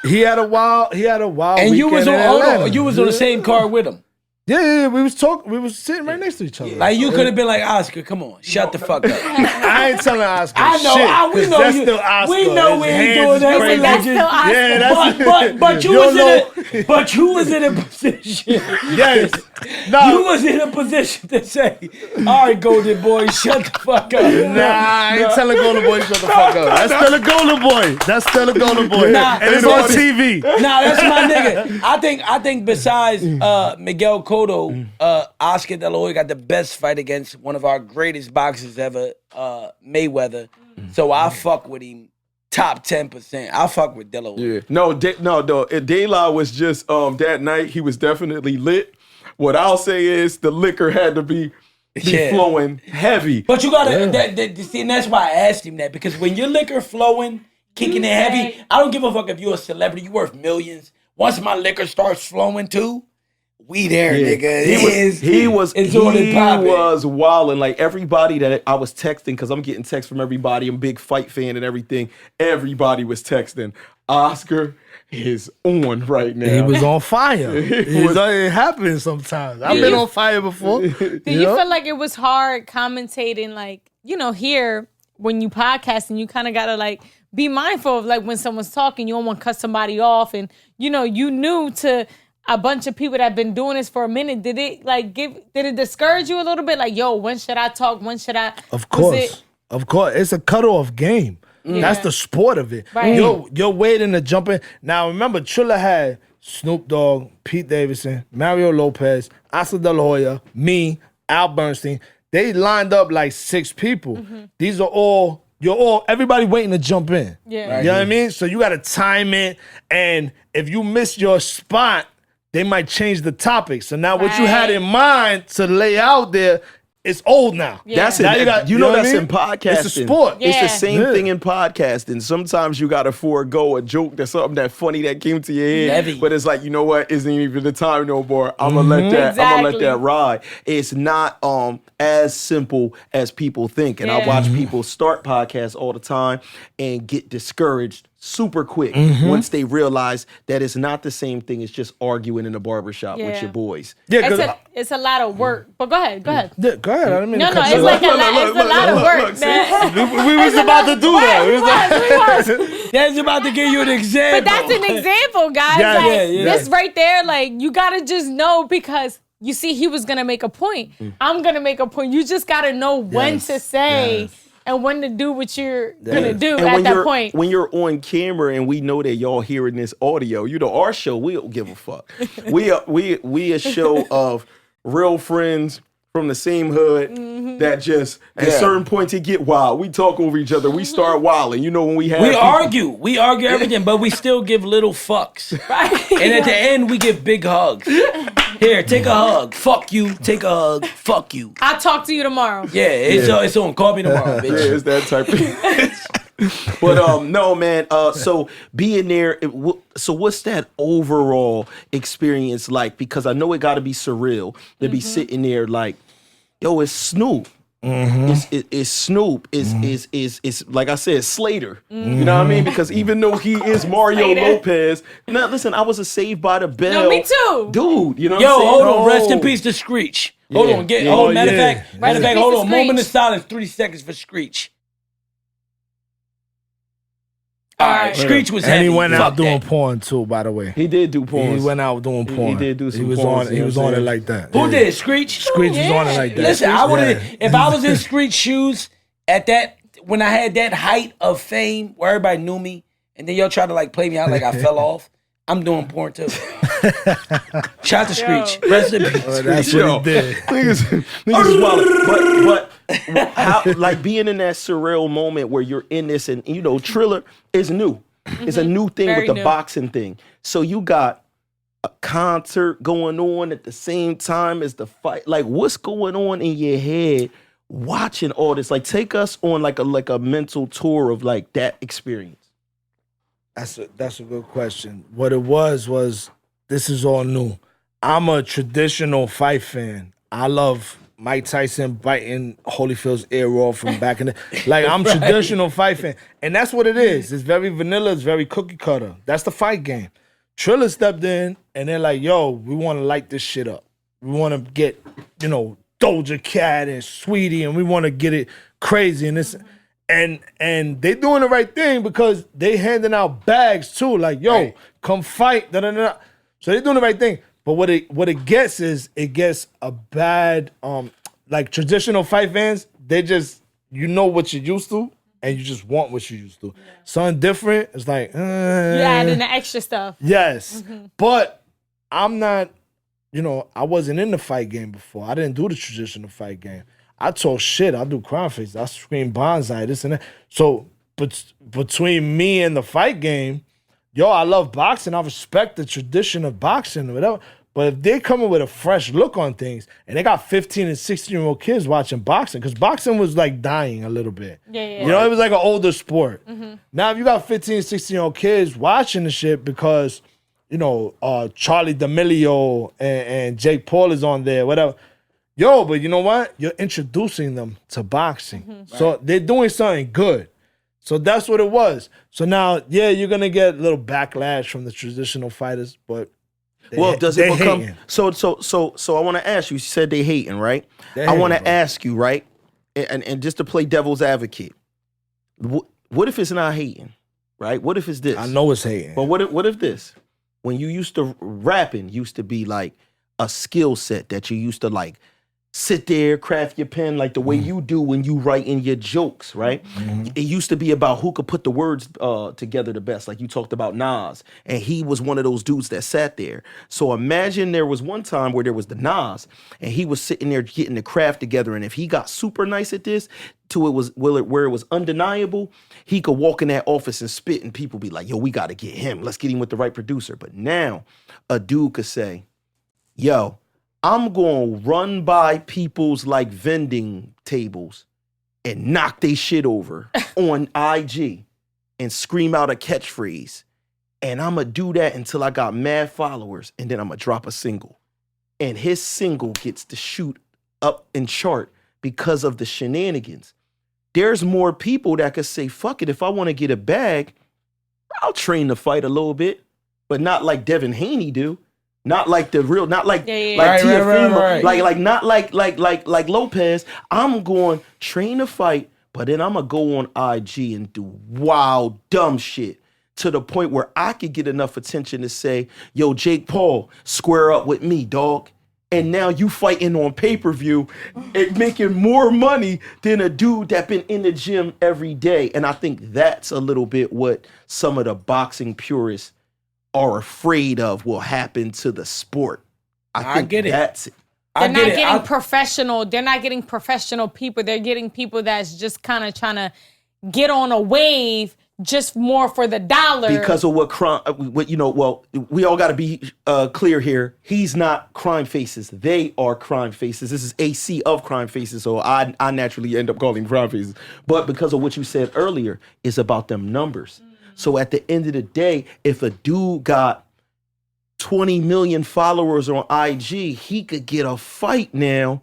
He had a wild. And you was on the same car with him. Yeah, we was talking. We was sitting right next to each other. Like you could have been like, Oscar, come on, shut the fuck up. I ain't telling Oscar. I know, shit, we know that's you. still Oscar. We know we His ain't hands doing that. crazy. That's still Oscar. Yeah, But you was in a position. Yes. No. You was in a position to say, all right, Golden Boy, shut the fuck up. Nah, I ain't telling Golden Boy shut the fuck up. That's still a Golden Boy. Nah, and it's on TV. Nah, that's my nigga. I think besides Miguel Cotto, Oscar De La Hoya got the best fight against one of our greatest boxers ever, Mayweather. So I fuck with him top 10%. I fuck with Dilla. Yeah. No, Daylight was just that night. He was definitely lit. What I'll say is the liquor had to be flowing heavy. But you gotta see, and that's why I asked him that, because when your liquor flowing, kicking it heavy, I don't give a fuck if you're a celebrity, you worth millions. Once my liquor starts flowing too, we there, nigga. He was wilding. Like everybody that I was texting, because I'm getting texts from everybody. I'm a big fight fan and everything. Everybody was texting. Oscar is on right now. He was on fire. It happens sometimes. I've been on fire before. Do you feel like it was hard commentating, like, here when you podcast and you kind of gotta like be mindful of like when someone's talking, you don't want to cut somebody off, and you knew to a bunch of people that have been doing this for a minute. Did it discourage you a little bit? Like, yo, when should I talk? When should I? Of course. It's a cutoff game. Yeah. That's the sport of it. Right. You're waiting to jump in. Now, remember, Triller had Snoop Dogg, Pete Davidson, Mario Lopez, Oscar De La Hoya, me, Al Bernstein. They lined up like 6 people. Mm-hmm. These are everybody waiting to jump in. Yeah. Right. You know what I mean? So you got to time it. And if you miss your spot, they might change the topic. So now what you had in mind to lay out there, it's old now. Yeah. That's it. Now that's in podcasting. It's a sport. Yeah. It's the same thing in podcasting. Sometimes you got to forego a joke that's something that funny that came to your head. Heavy. But it's like, you know what? Isn't even the time no more. I'm gonna let that ride. It's not as simple as people think. And I watch people start podcasts all the time and get discouraged super quick once they realize that it's not the same thing as just arguing in a barbershop with your boys. Yeah, it's a lot of work. But go ahead. Yeah, go ahead. I didn't mean to cut it's you like off. a lot of work, man. We was about to do that. We was. That's about to give you an example. But that's an example, guys. This right there, like, you gotta just know, because you see, he was gonna make a point. I'm gonna make a point. You just gotta know when to say and when to do what you're gonna do at that point. When you're on camera and we know that y'all hearing this audio, our show, we don't give a fuck. we a show of real friends from the same hood that just at certain points it get wild. We talk over each other. We start wilding. When we have We argue everything, but we still give little fucks. Right. And at the end we give big hugs. Here, take a hug. Fuck you. Take a hug. Fuck you. I'll talk to you tomorrow. Yeah, it's on. Call me tomorrow, bitch. Yeah, it's that type of But no, man. So being there. So what's that overall experience like? Because I know it got to be surreal to be sitting there like, yo, it's Snoop. It's Snoop. It's like I said, Slater. You know what I mean? Because even though he is Mario Lopez, now listen, I was a Saved by the Bell. No, me too, dude. You know? Yo, what I'm saying? hold on. Rest in peace to Screech. Hold on. Matter of fact, hold on. Moment of silence. 3 seconds for Screech. All right, Screech was heavy. And he went out doing porn too, by the way. He did do porn. He went out doing porn. He did do some porn. He was on it like that. Who did? Screech? Screech was on it like that. Listen, I would have, if I was in Screech's shoes at that, when I had that height of fame where everybody knew me, and then y'all tried to like play me out like I fell off, I'm doing porn too. Shout out to Screech. Rest in peace. That's what he did. Niggas wild. But how, like, being in that surreal moment where you're in this, and Triller is new. It's a new thing with the boxing thing. So you got a concert going on at the same time as the fight. Like, what's going on in your head watching all this? Like, take us on like a mental tour of like that experience. That's a good question. What it was this is all new. I'm a traditional fight fan. I love Mike Tyson biting Holyfield's ear off from back in the... Like, I'm traditional fight fan. And that's what it is. It's very vanilla. It's very cookie cutter. That's the fight game. Triller stepped in, and they're like, yo, we want to light this shit up. We want to get, Doja Cat and Sweetie, and we want to get it crazy. And this... And they doing the right thing because they handing out bags too. Like, yo, come fight. Da-da-da-da. So they doing the right thing. But what it gets is it gets a bad like traditional fight fans. They just what you're used to and you just want what you're used to. Yeah. Something different. It's like you adding the extra stuff. Yes, but I'm not. I wasn't in the fight game before. I didn't do the traditional fight game. I talk shit. I do Crimefaces. I scream bonzai, this and that. So between me and the fight game, yo, I love boxing. I respect the tradition of boxing or whatever. But if they're coming with a fresh look on things, and they got 15 and 16-year-old kids watching boxing, because boxing was like dying a little bit. Yeah. You know, it was like an older sport. Now, if you got 15 and 16-year-old kids watching the shit because, you know, Charlie D'Amelio and Jake Paul is on there, whatever. Yo, but you know what? You're introducing them to boxing. So they're doing something good. So that's what it was. So now, yeah, you're going to get a little backlash from the traditional fighters, but does it become hating. so I want to ask you said they hating, right? They I want to hating, bro. ask you, right? And just to play devil's advocate. What if it's not hating? Right? What if it's this? I know it's hating. But what if this? When you used to rapping used to be like a skill set that you used to like sit there, craft your pen like the way you do when you write in your jokes, right? It used to be about who could put the words together the best. Like you talked about Nas, and he was one of those dudes that sat there. So imagine there was one time where there was the Nas, and he was sitting there getting the craft together, and if he got super nice at this, where it was undeniable, he could walk in that office and spit, and people be like, yo, we got to get him. Let's get him with the right producer. But now a dude could say, yo, I'm going to run by people's like vending tables and knock they shit over on IG and scream out a catchphrase. And I'm going to do that until I got mad followers. And then I'm going to drop a single. And his single gets to shoot up and chart because of the shenanigans. There's more people that could say, fuck it, if I want to get a bag, I'll train to fight a little bit, but not like Devin Haney do. Not like the real, not like like Tiafimo, like not like Lopez. I'm going train to fight, but then I'm gonna go on IG and do wild dumb shit to the point where I could get enough attention to say, yo, Jake Paul, square up with me, dog. And now you fighting on pay-per-view and making more money than a dude that been in the gym every day. And I think that's a little bit what some of the boxing purists are afraid of will happen to the sport. I think get it. That's it. They're not getting professional. They're not getting professional people. They're getting people that's just kind of trying to get on a wave just more for the dollar. Because of what you know, well, we all got to be clear here. He's not Crimefaces. They are Crimefaces. This is AC of Crimefaces, so I naturally end up calling Crimefaces. But because of what you said earlier, it's about them numbers. So at the end of the day, if a dude got 20 million followers on IG, he could get a fight now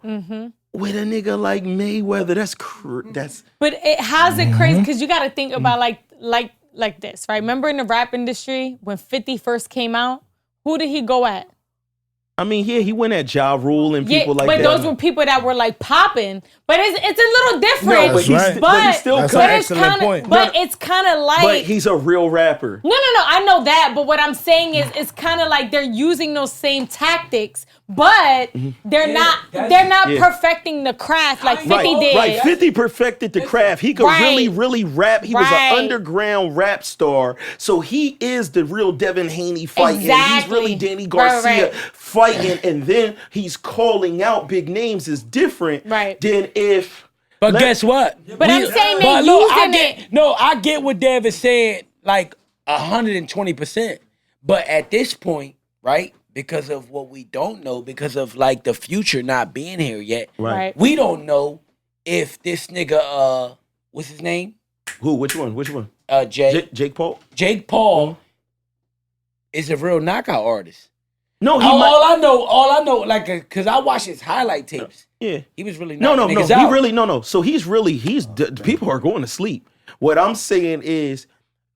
with a nigga like Mayweather. That's. But how's it crazy? Because you got to think about like this, right? Remember in the rap industry when 50 first came out, who did he go at? I mean, yeah, he went at Ja Rule and people like that. But those were people that were like popping. But it's a little different. No, but he's still That's an excellent point. But it's kind of like. But he's a real rapper. No. I know that. But what I'm saying is, it's kind of like they're using those same tactics, but they're not perfecting the craft like 50 did. Right, 50 perfected the craft. He could really rap. He was an underground rap star. So he is the real Devin Haney fighting. Exactly. He's really Danny Garcia fighting, and then he's calling out big names is different than if. But guess what? But I'm saying they're using it. No, I get what Dev is saying, like 120%. But at this point, right, because of what we don't know, because of like the future not being here yet, Right. we don't know if this nigga, what's his name? Who? Which one? Jake Paul? Jake Paul is a real knockout artist. No, all I know, like, because I watched his highlight tapes. Yeah. He was really No. niggas out. He really, no. So people are going to sleep. What I'm saying is,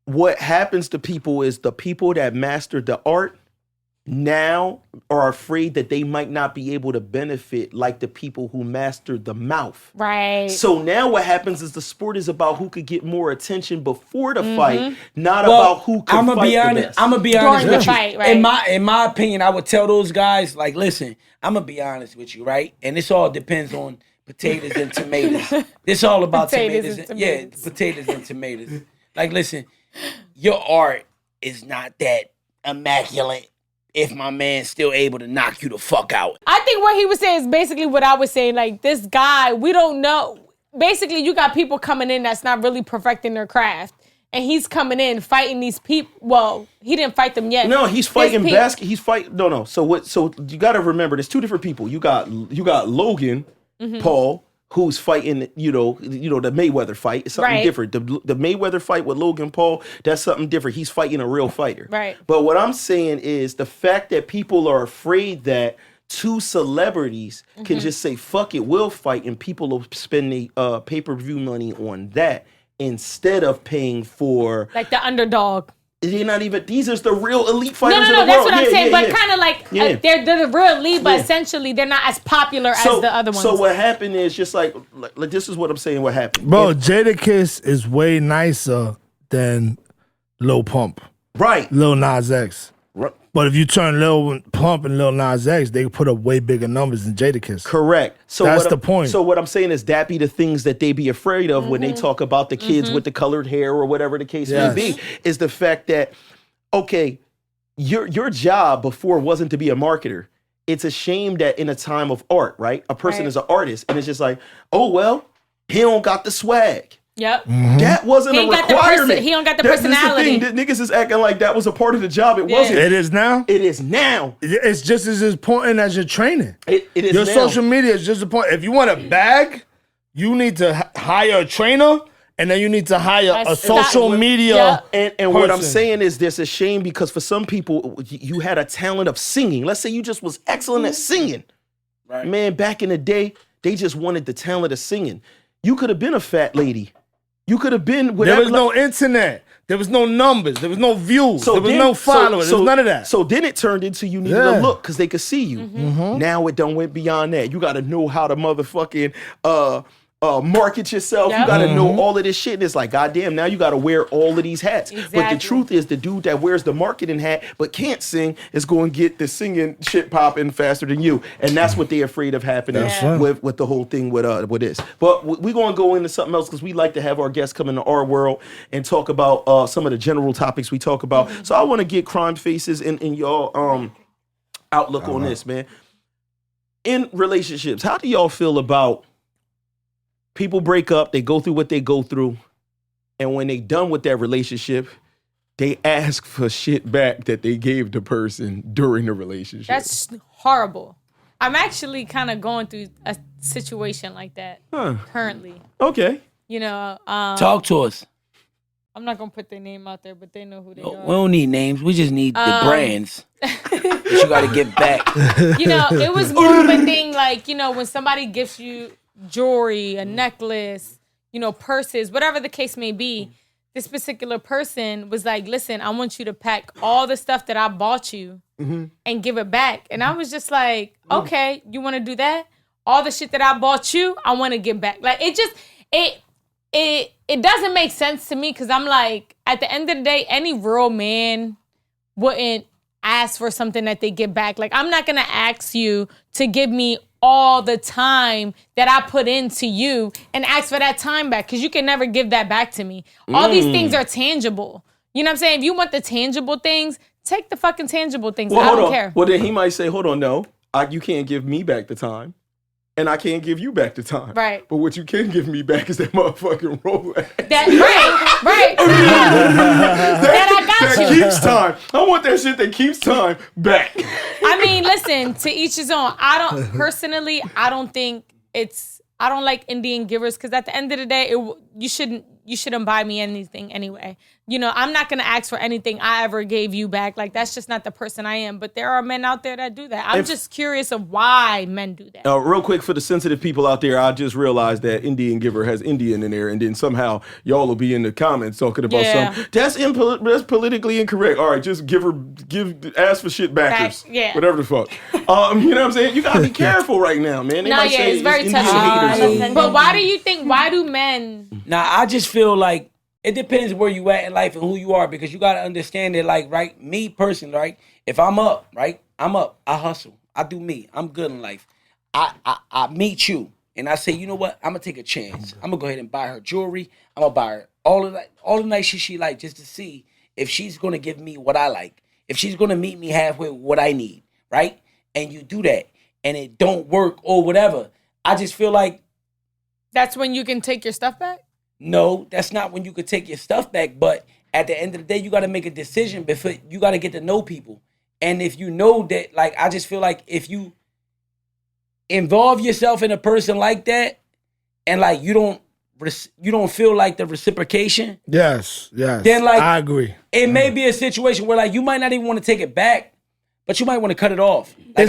what happens to people is the people that mastered the art now are afraid that they might not be able to benefit like the people who mastered the mouth. Right. So now what happens is the sport is about who could get more attention before the fight, not about who could fight the best. I'm gonna be honest During with the you. fight, right. In my opinion, I would tell those guys, like, listen, I'm gonna be honest with you, right? And this all depends on potatoes and tomatoes. This all about Potatoes tomatoes. and Yeah, tomatoes. potatoes and tomatoes. Like, listen, your art is not that immaculate if my man's still able to knock you the fuck out. I think what he was saying is basically what I was saying. Like, this guy, we don't know. basically you got people coming in that's not really perfecting their craft. And he's coming in fighting these people. Well, he didn't fight them yet. No, he's fighting basket. He's fighting. No. So what? So you got to remember, there's two different people. You got Logan Paul, who's fighting. You know the Mayweather fight. It's something different. The Mayweather fight with Logan Paul, that's something different. He's fighting a real fighter. Right. But what I'm saying is the fact that people are afraid that two celebrities can just say fuck it, we'll fight, and people will spend the pay-per-view money on that. Instead of paying for like the underdog. They're not even, these are the real elite fighters in the world. No, that's what I'm saying. But kind of like, they're the real elite, but essentially they're not as popular as the other ones. So what happened is just like this is what I'm saying what happened. Bro, Jadakiss is way nicer than Lil Pump. Right. Lil Nas X. Right. But if you turn Lil Pump and Lil Nas X, they put up way bigger numbers than Jadakiss. Correct. So that's the point. So what I'm saying is that be the things that they be afraid of when they talk about the kids with the colored hair or whatever the case may be, is the fact that, okay, your job before wasn't to be a marketer. It's a shame that in a time of art, right? A person is an artist and it's just like, oh, well, he don't got the swag. Yep. That wasn't a requirement. He don't got the personality. That's the thing. Niggas is acting like that was a part of the job. It wasn't. It is now? It is now. It's just as important as your training. It is your now. social media is just important. If you want a bag, you need to hire a trainer, and then you need to hire a social media And what I'm saying is there's a shame because for some people, you had a talent of singing. Let's say you just was excellent at singing. Right. Man, back in the day, they just wanted the talent of singing. You could have been a fat lady. You could have been whatever. There was no internet. There was no numbers. There was no views. There was no followers. There was none of that. So then it turned into you needed a look because they could see you. Now it done went beyond that. You got to know how to motherfucking market yourself. Yep. You got to know all of this shit. And it's like, goddamn, now you got to wear all of these hats. Exactly. But the truth is the dude that wears the marketing hat but can't sing is going to get the singing shit popping faster than you. And that's what they're afraid of happening with the whole thing with this. But we're going to go into something else because we like to have our guests come into our world and talk about some of the general topics we talk about. So I want to get Crimefaces in y'all outlook on this, man. In relationships, how do y'all feel about people break up, they go through what they go through, and when they done with that relationship, they ask for shit back that they gave the person during the relationship? That's horrible. I'm actually kind of going through a situation like that currently. Okay. You know, talk to us. I'm not gonna put their name out there, but they know who they are. We don't need names. We just need the brands that you got to get back. You know, it was more of a thing like, you know, when somebody gives you jewelry, a necklace, you know, purses, whatever the case may be, this particular person was like, listen, I want you to pack all the stuff that I bought you and give it back. And I was just like, okay, you want to do that? All the shit that I bought you, I want to give back. Like, it just, it doesn't make sense to me because I'm like, at the end of the day, any real man wouldn't ask for something that they give back. Like, I'm not going to ask you to give me all the time that I put into you and ask for that time back because you can never give that back to me. All these things are tangible. You know what I'm saying? If you want the tangible things, take the fucking tangible things. Well, I don't care. Well, then he might say, hold on, no, you can't give me back the time. And I can't give you back the time. Right. But what you can give me back is that motherfucking Rolex. Right. That I got you. That keeps time. I want that shit that keeps time back. I mean, listen, to each his own. I don't like Indian givers because at the end of the day, you shouldn't buy me anything anyway. You know, I'm not going to ask for anything I ever gave you back. Like, that's just not the person I am. But there are men out there that do that. I'm just curious of why men do that. Real quick, for the sensitive people out there, I just realized that Indian giver has Indian in there, and then somehow y'all will be in the comments talking about that's politically incorrect. All right, just ask for shit backers. Whatever the fuck. You know what I'm saying? You got to be careful right now, man. They might say it's very touchy. But why do men... Now, I just feel like it depends where you at in life and who you are, because you got to understand that, like, right, me personally, right, if I'm up, right, I'm up, I hustle, I do me, I'm good in life. I meet you and I say, you know what, I'm going to take a chance. I'm going to go ahead and buy her jewelry. I'm going to buy her all the nice shit she like just to see if she's going to give me what I like, if she's going to meet me halfway with what I need, right? And you do that and it don't work or whatever. I just feel like That's when you can take your stuff back? No, that's not when you could take your stuff back. But at the end of the day, you got to make a decision before you got to get to know people. And if you know that, like, I just feel like if you involve yourself in a person like that, and like you don't feel like the reciprocation. Yes. Then like I agree. It may be a situation where like you might not even want to take it back, but you might want to cut it off. Like,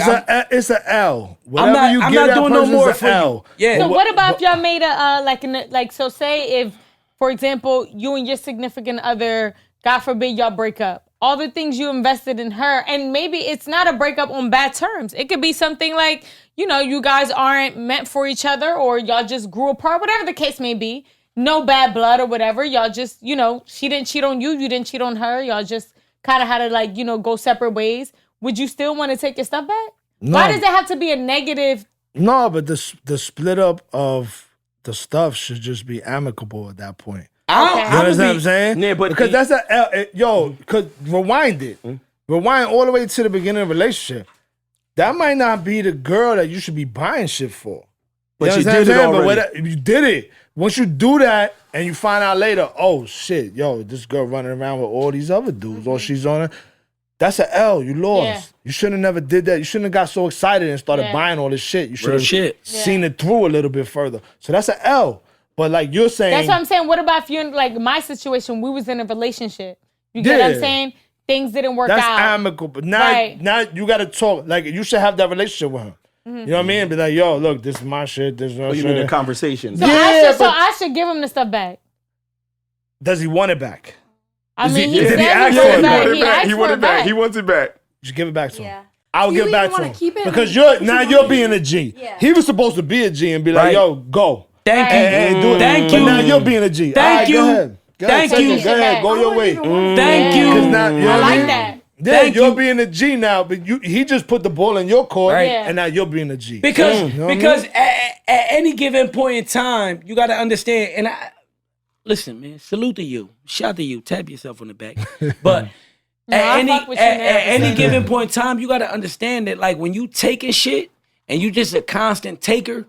It's a L. I'm not doing no more for L. you. Yeah. So what about if y'all made a so say if, for example, you and your significant other, God forbid y'all break up, all the things you invested in her, and maybe it's not a breakup on bad terms. It could be something like, you guys aren't meant for each other, or y'all just grew apart, whatever the case may be. No bad blood or whatever. Y'all just, she didn't cheat on you, you didn't cheat on her. Y'all just kind of had to go separate ways. Would you still want to take your stuff back? No. Why does it have to be a negative? No, but the split up of the stuff should just be amicable at that point. Okay. You understand what I'm saying? Yeah, but because that's because rewind it. Rewind all the way to the beginning of the relationship. That might not be the girl that you should be buying shit for. But you understand did what it I'm saying? already. But you did it. Once you do that and you find out later, oh shit, this girl running around with all these other dudes, or she's on her. That's an L. You lost. Yeah. You shouldn't have never did that. You shouldn't have got so excited and started buying all this shit. You should Real have shit. seen it through a little bit further. So that's an L. But like you're saying, That's what I'm saying. What about if you're in, like, my situation, we was in a relationship. You get what I'm saying? Things didn't work that's out. amicable. But now you got to talk. Like, you should have that relationship with her. You know what I mean? Be like, yo, look, this is my shit. This is my you shit. mean a conversation? So, Yeah, I should give him the stuff back. Does he want it back? I mean, he did said he he ask wanted for it it? back. He He asked for wanted it it back. back. He wants it back. You give it back to him. Yeah. I'll Do give you it back even to wanna him. keep it? Because Like, you're being a G. Yeah. He was supposed to be a G and be like, Right. yo, go. Thank you. And do it. Thank But you. now you're being a G. Thank All right, you. Go ahead. Go ahead. Thank Take you. it. Go ahead. Go I your wouldn't way. even want Thank it. you. Because now, you know I what like mean? that. Yeah, Thank you're you. being a G now, but he just put the ball in your court, Right. Yeah. and now you're being a G. Because You know what I because mean? at any given point in time, you got to understand. And listen, man, salute to you, shout to you, tap yourself on the back. But No, I fuck with you now. at any given point in time, you got to understand that like when you taking shit and you just a constant taker,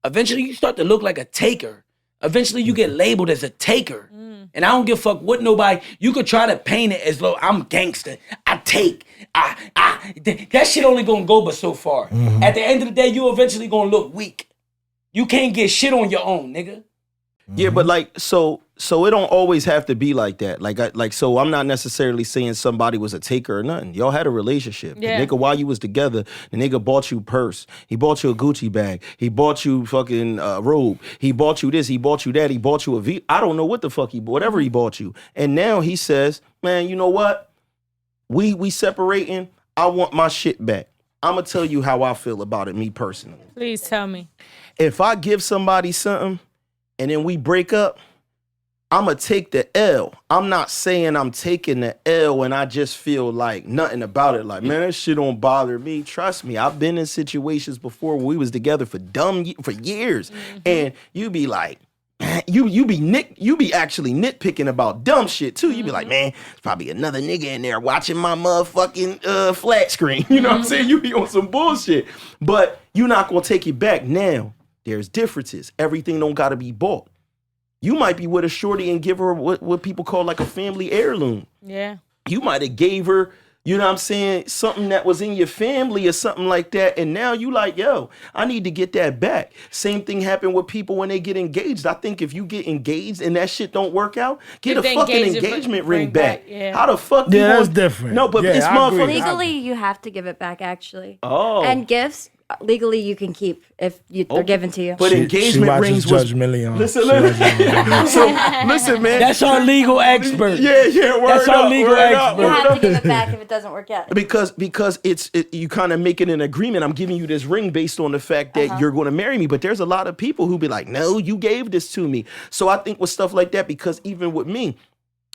eventually you start to look like a taker. Eventually you get labeled as a taker. And I don't give a fuck what nobody, you could try to paint it as though I'm gangster. I take. That shit only gonna go but so far. At the end of the day, you eventually gonna look weak. You can't get shit on your own, nigga. Yeah, but like so it don't always have to be like that. So I'm not necessarily saying somebody was a taker or nothing. Y'all had a relationship. Yeah. The nigga, while you was together, the nigga bought you a purse. He bought you a Gucci bag. He bought you fucking robe. He bought you this. He bought you that. He bought you a V. I don't know what the fuck whatever he bought you. And now he says, man, you know what? We separating. I want my shit back. I'm gonna tell you how I feel about it, me personally. Please tell me. If I give somebody something and then we break up, I'm going to take the L. I'm not saying I'm taking the L and I just feel like nothing about it. Like, man, that shit don't bother me. Trust me, I've been in situations before where we was together for years. And you be like, man, you be actually nitpicking about dumb shit too. You be like, man, there's probably another nigga in there watching my motherfucking flat screen. You know what I'm saying? You be on some bullshit. But you're not going to take it back now. There's differences. Everything don't gotta be bought. You might be with a shorty and give her what people call like a family heirloom. Yeah. You might have gave her, you know what I'm saying, something that was in your family or something like that. And now you like, yo, I need to get that back. Same thing happened with people when they get engaged. I think if you get engaged and that shit don't work out, get a the fucking engagement engagement bring ring back. yeah. How the fuck Yeah, you that's gonna- different. No, but Yeah, it's I agree. motherfuckers. Legally, you have to give it back, actually. Oh. And gifts, legally, you can keep if they're given to you. But She engagement watches rings Judge was... Million. Listen, She listen. watches- So, listen, man. That's our legal expert. Yeah, word That's our up, legal word up, expert. You word have up. to give it back if it doesn't work out. Because you kind of making an agreement. I'm giving you this ring based on the fact that you're going to marry me. But there's a lot of people who be like, no, you gave this to me. So I think with stuff like that, because even with me,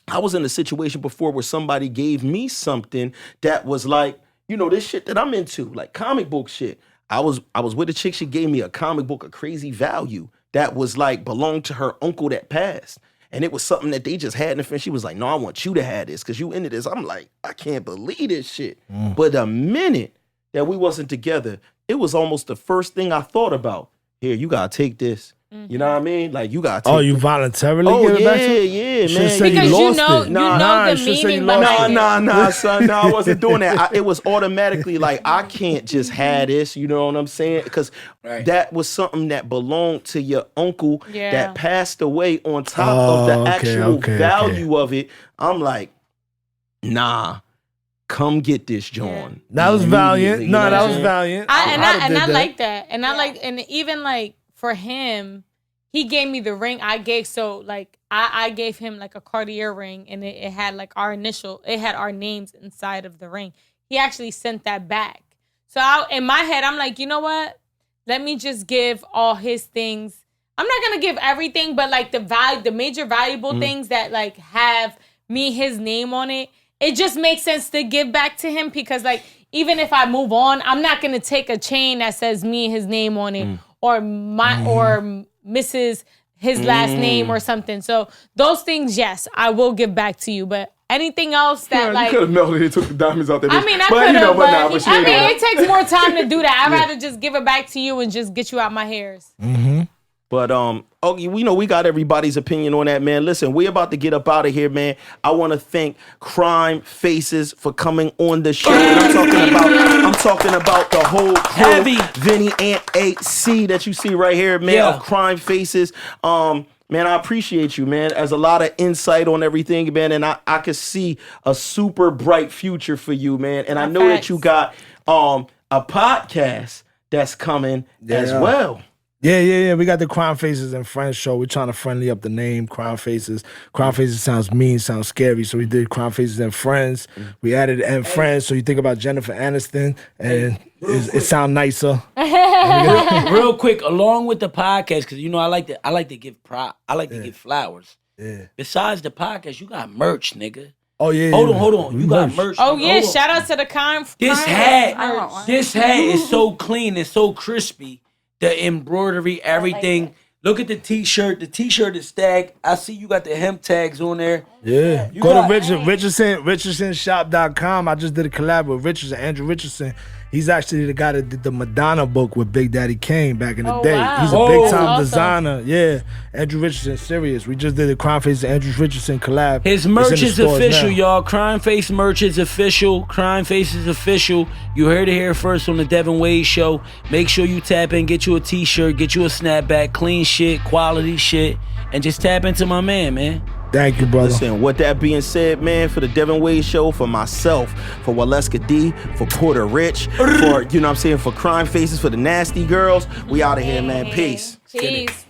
I was in a situation before where somebody gave me something that was like, you know, this shit that I'm into, like comic book shit. I was with a chick, she gave me a comic book of crazy value that was like belonged to her uncle that passed. And it was something that they just had in the film. She was like, no, I want you to have this because you into this. I'm like, I can't believe this shit. But the minute that we wasn't together, it was almost the first thing I thought about. Here, you gotta take this. You know what I mean? Like you got. Oh, you voluntarily give it back to him? Yeah, Should've man. said Because you you lost know, it. you know the should've said you meaning lost behind it. it. Nah, son. No, I wasn't doing that. It was automatically like I can't just have this. You know what I'm saying? Because that was something that belonged to your uncle that passed away. On top of the actual value of it, I'm like, nah. Come get this, John. That was valiant. You No, know that what was I'm saying? valiant. I like that. And I like, and even like for him, he gave me the ring I gave. So like I gave him like a Cartier ring, and it had like our names inside of the ring. He actually sent that back. So in my head, I'm like, you know what? Let me just give all his things. I'm not gonna give everything, but like the major valuable things that like have his name on it. It just makes sense to give back to him because, like, even if I move on, I'm not gonna take a chain that says me and his name on it, or Mrs. his last name or something. So those things, yes, I will give back to you. But anything else that you could have melted it, took the diamonds out there. I mean, I could have, it takes more time to do that. I'd rather just give it back to you and just get you out my hairs. But we know we got everybody's opinion on that, man. Listen, we about to get up out of here, man. I want to thank Crimefaces for coming on the show. And I'm talking about the whole crew, Heavy. Vinny and AC that you see right here, man. Of Crimefaces. Man, I appreciate you, man. There's a lot of insight on everything, man, and I could see a super bright future for you, man. And I know that you got a podcast that's coming as well. Yeah. We got the Crimefaces and Friends show. We're trying to friendly up the name, Crimefaces. Crimefaces sounds mean, sounds scary. So we did Crimefaces and Friends. We added and Friends. So you think about Jennifer Aniston, and it sounds nicer. Real quick, along with the podcast, because you know I like to give give flowers. Yeah. Besides the podcast, you got merch, nigga. Oh yeah. Hold on. You got merch. Oh nigga. yeah, shout out to the This hat is so clean and so crispy. The embroidery, everything. Look at the t-shirt. The t-shirt is stacked. I see you got the hemp tags on there. Yeah. Go to richardson.com. I just did a collab with Richardson, Andrew Richardson. He's actually the guy that did the Madonna book with Big Daddy Kane back in the day. Wow. He's a big-time designer. Yeah. Andrew Richardson, serious. We just did a Crimeface and Andrew Richardson collab. His merch is official, now. y'all. Crimeface merch is official. Crimeface is official. You heard it here first on the Devinwade Show. Make sure you tap in, get you a t-shirt, get you a snapback, clean shit, quality shit, and just tap into my man. Thank you, brother. Listen, with that being said, man, for the Devinwade Show, for myself, for Waleska D, for Porter Rich, for, for Crimefaces, for the Nasty Girls, we out of here, man. Peace. Peace.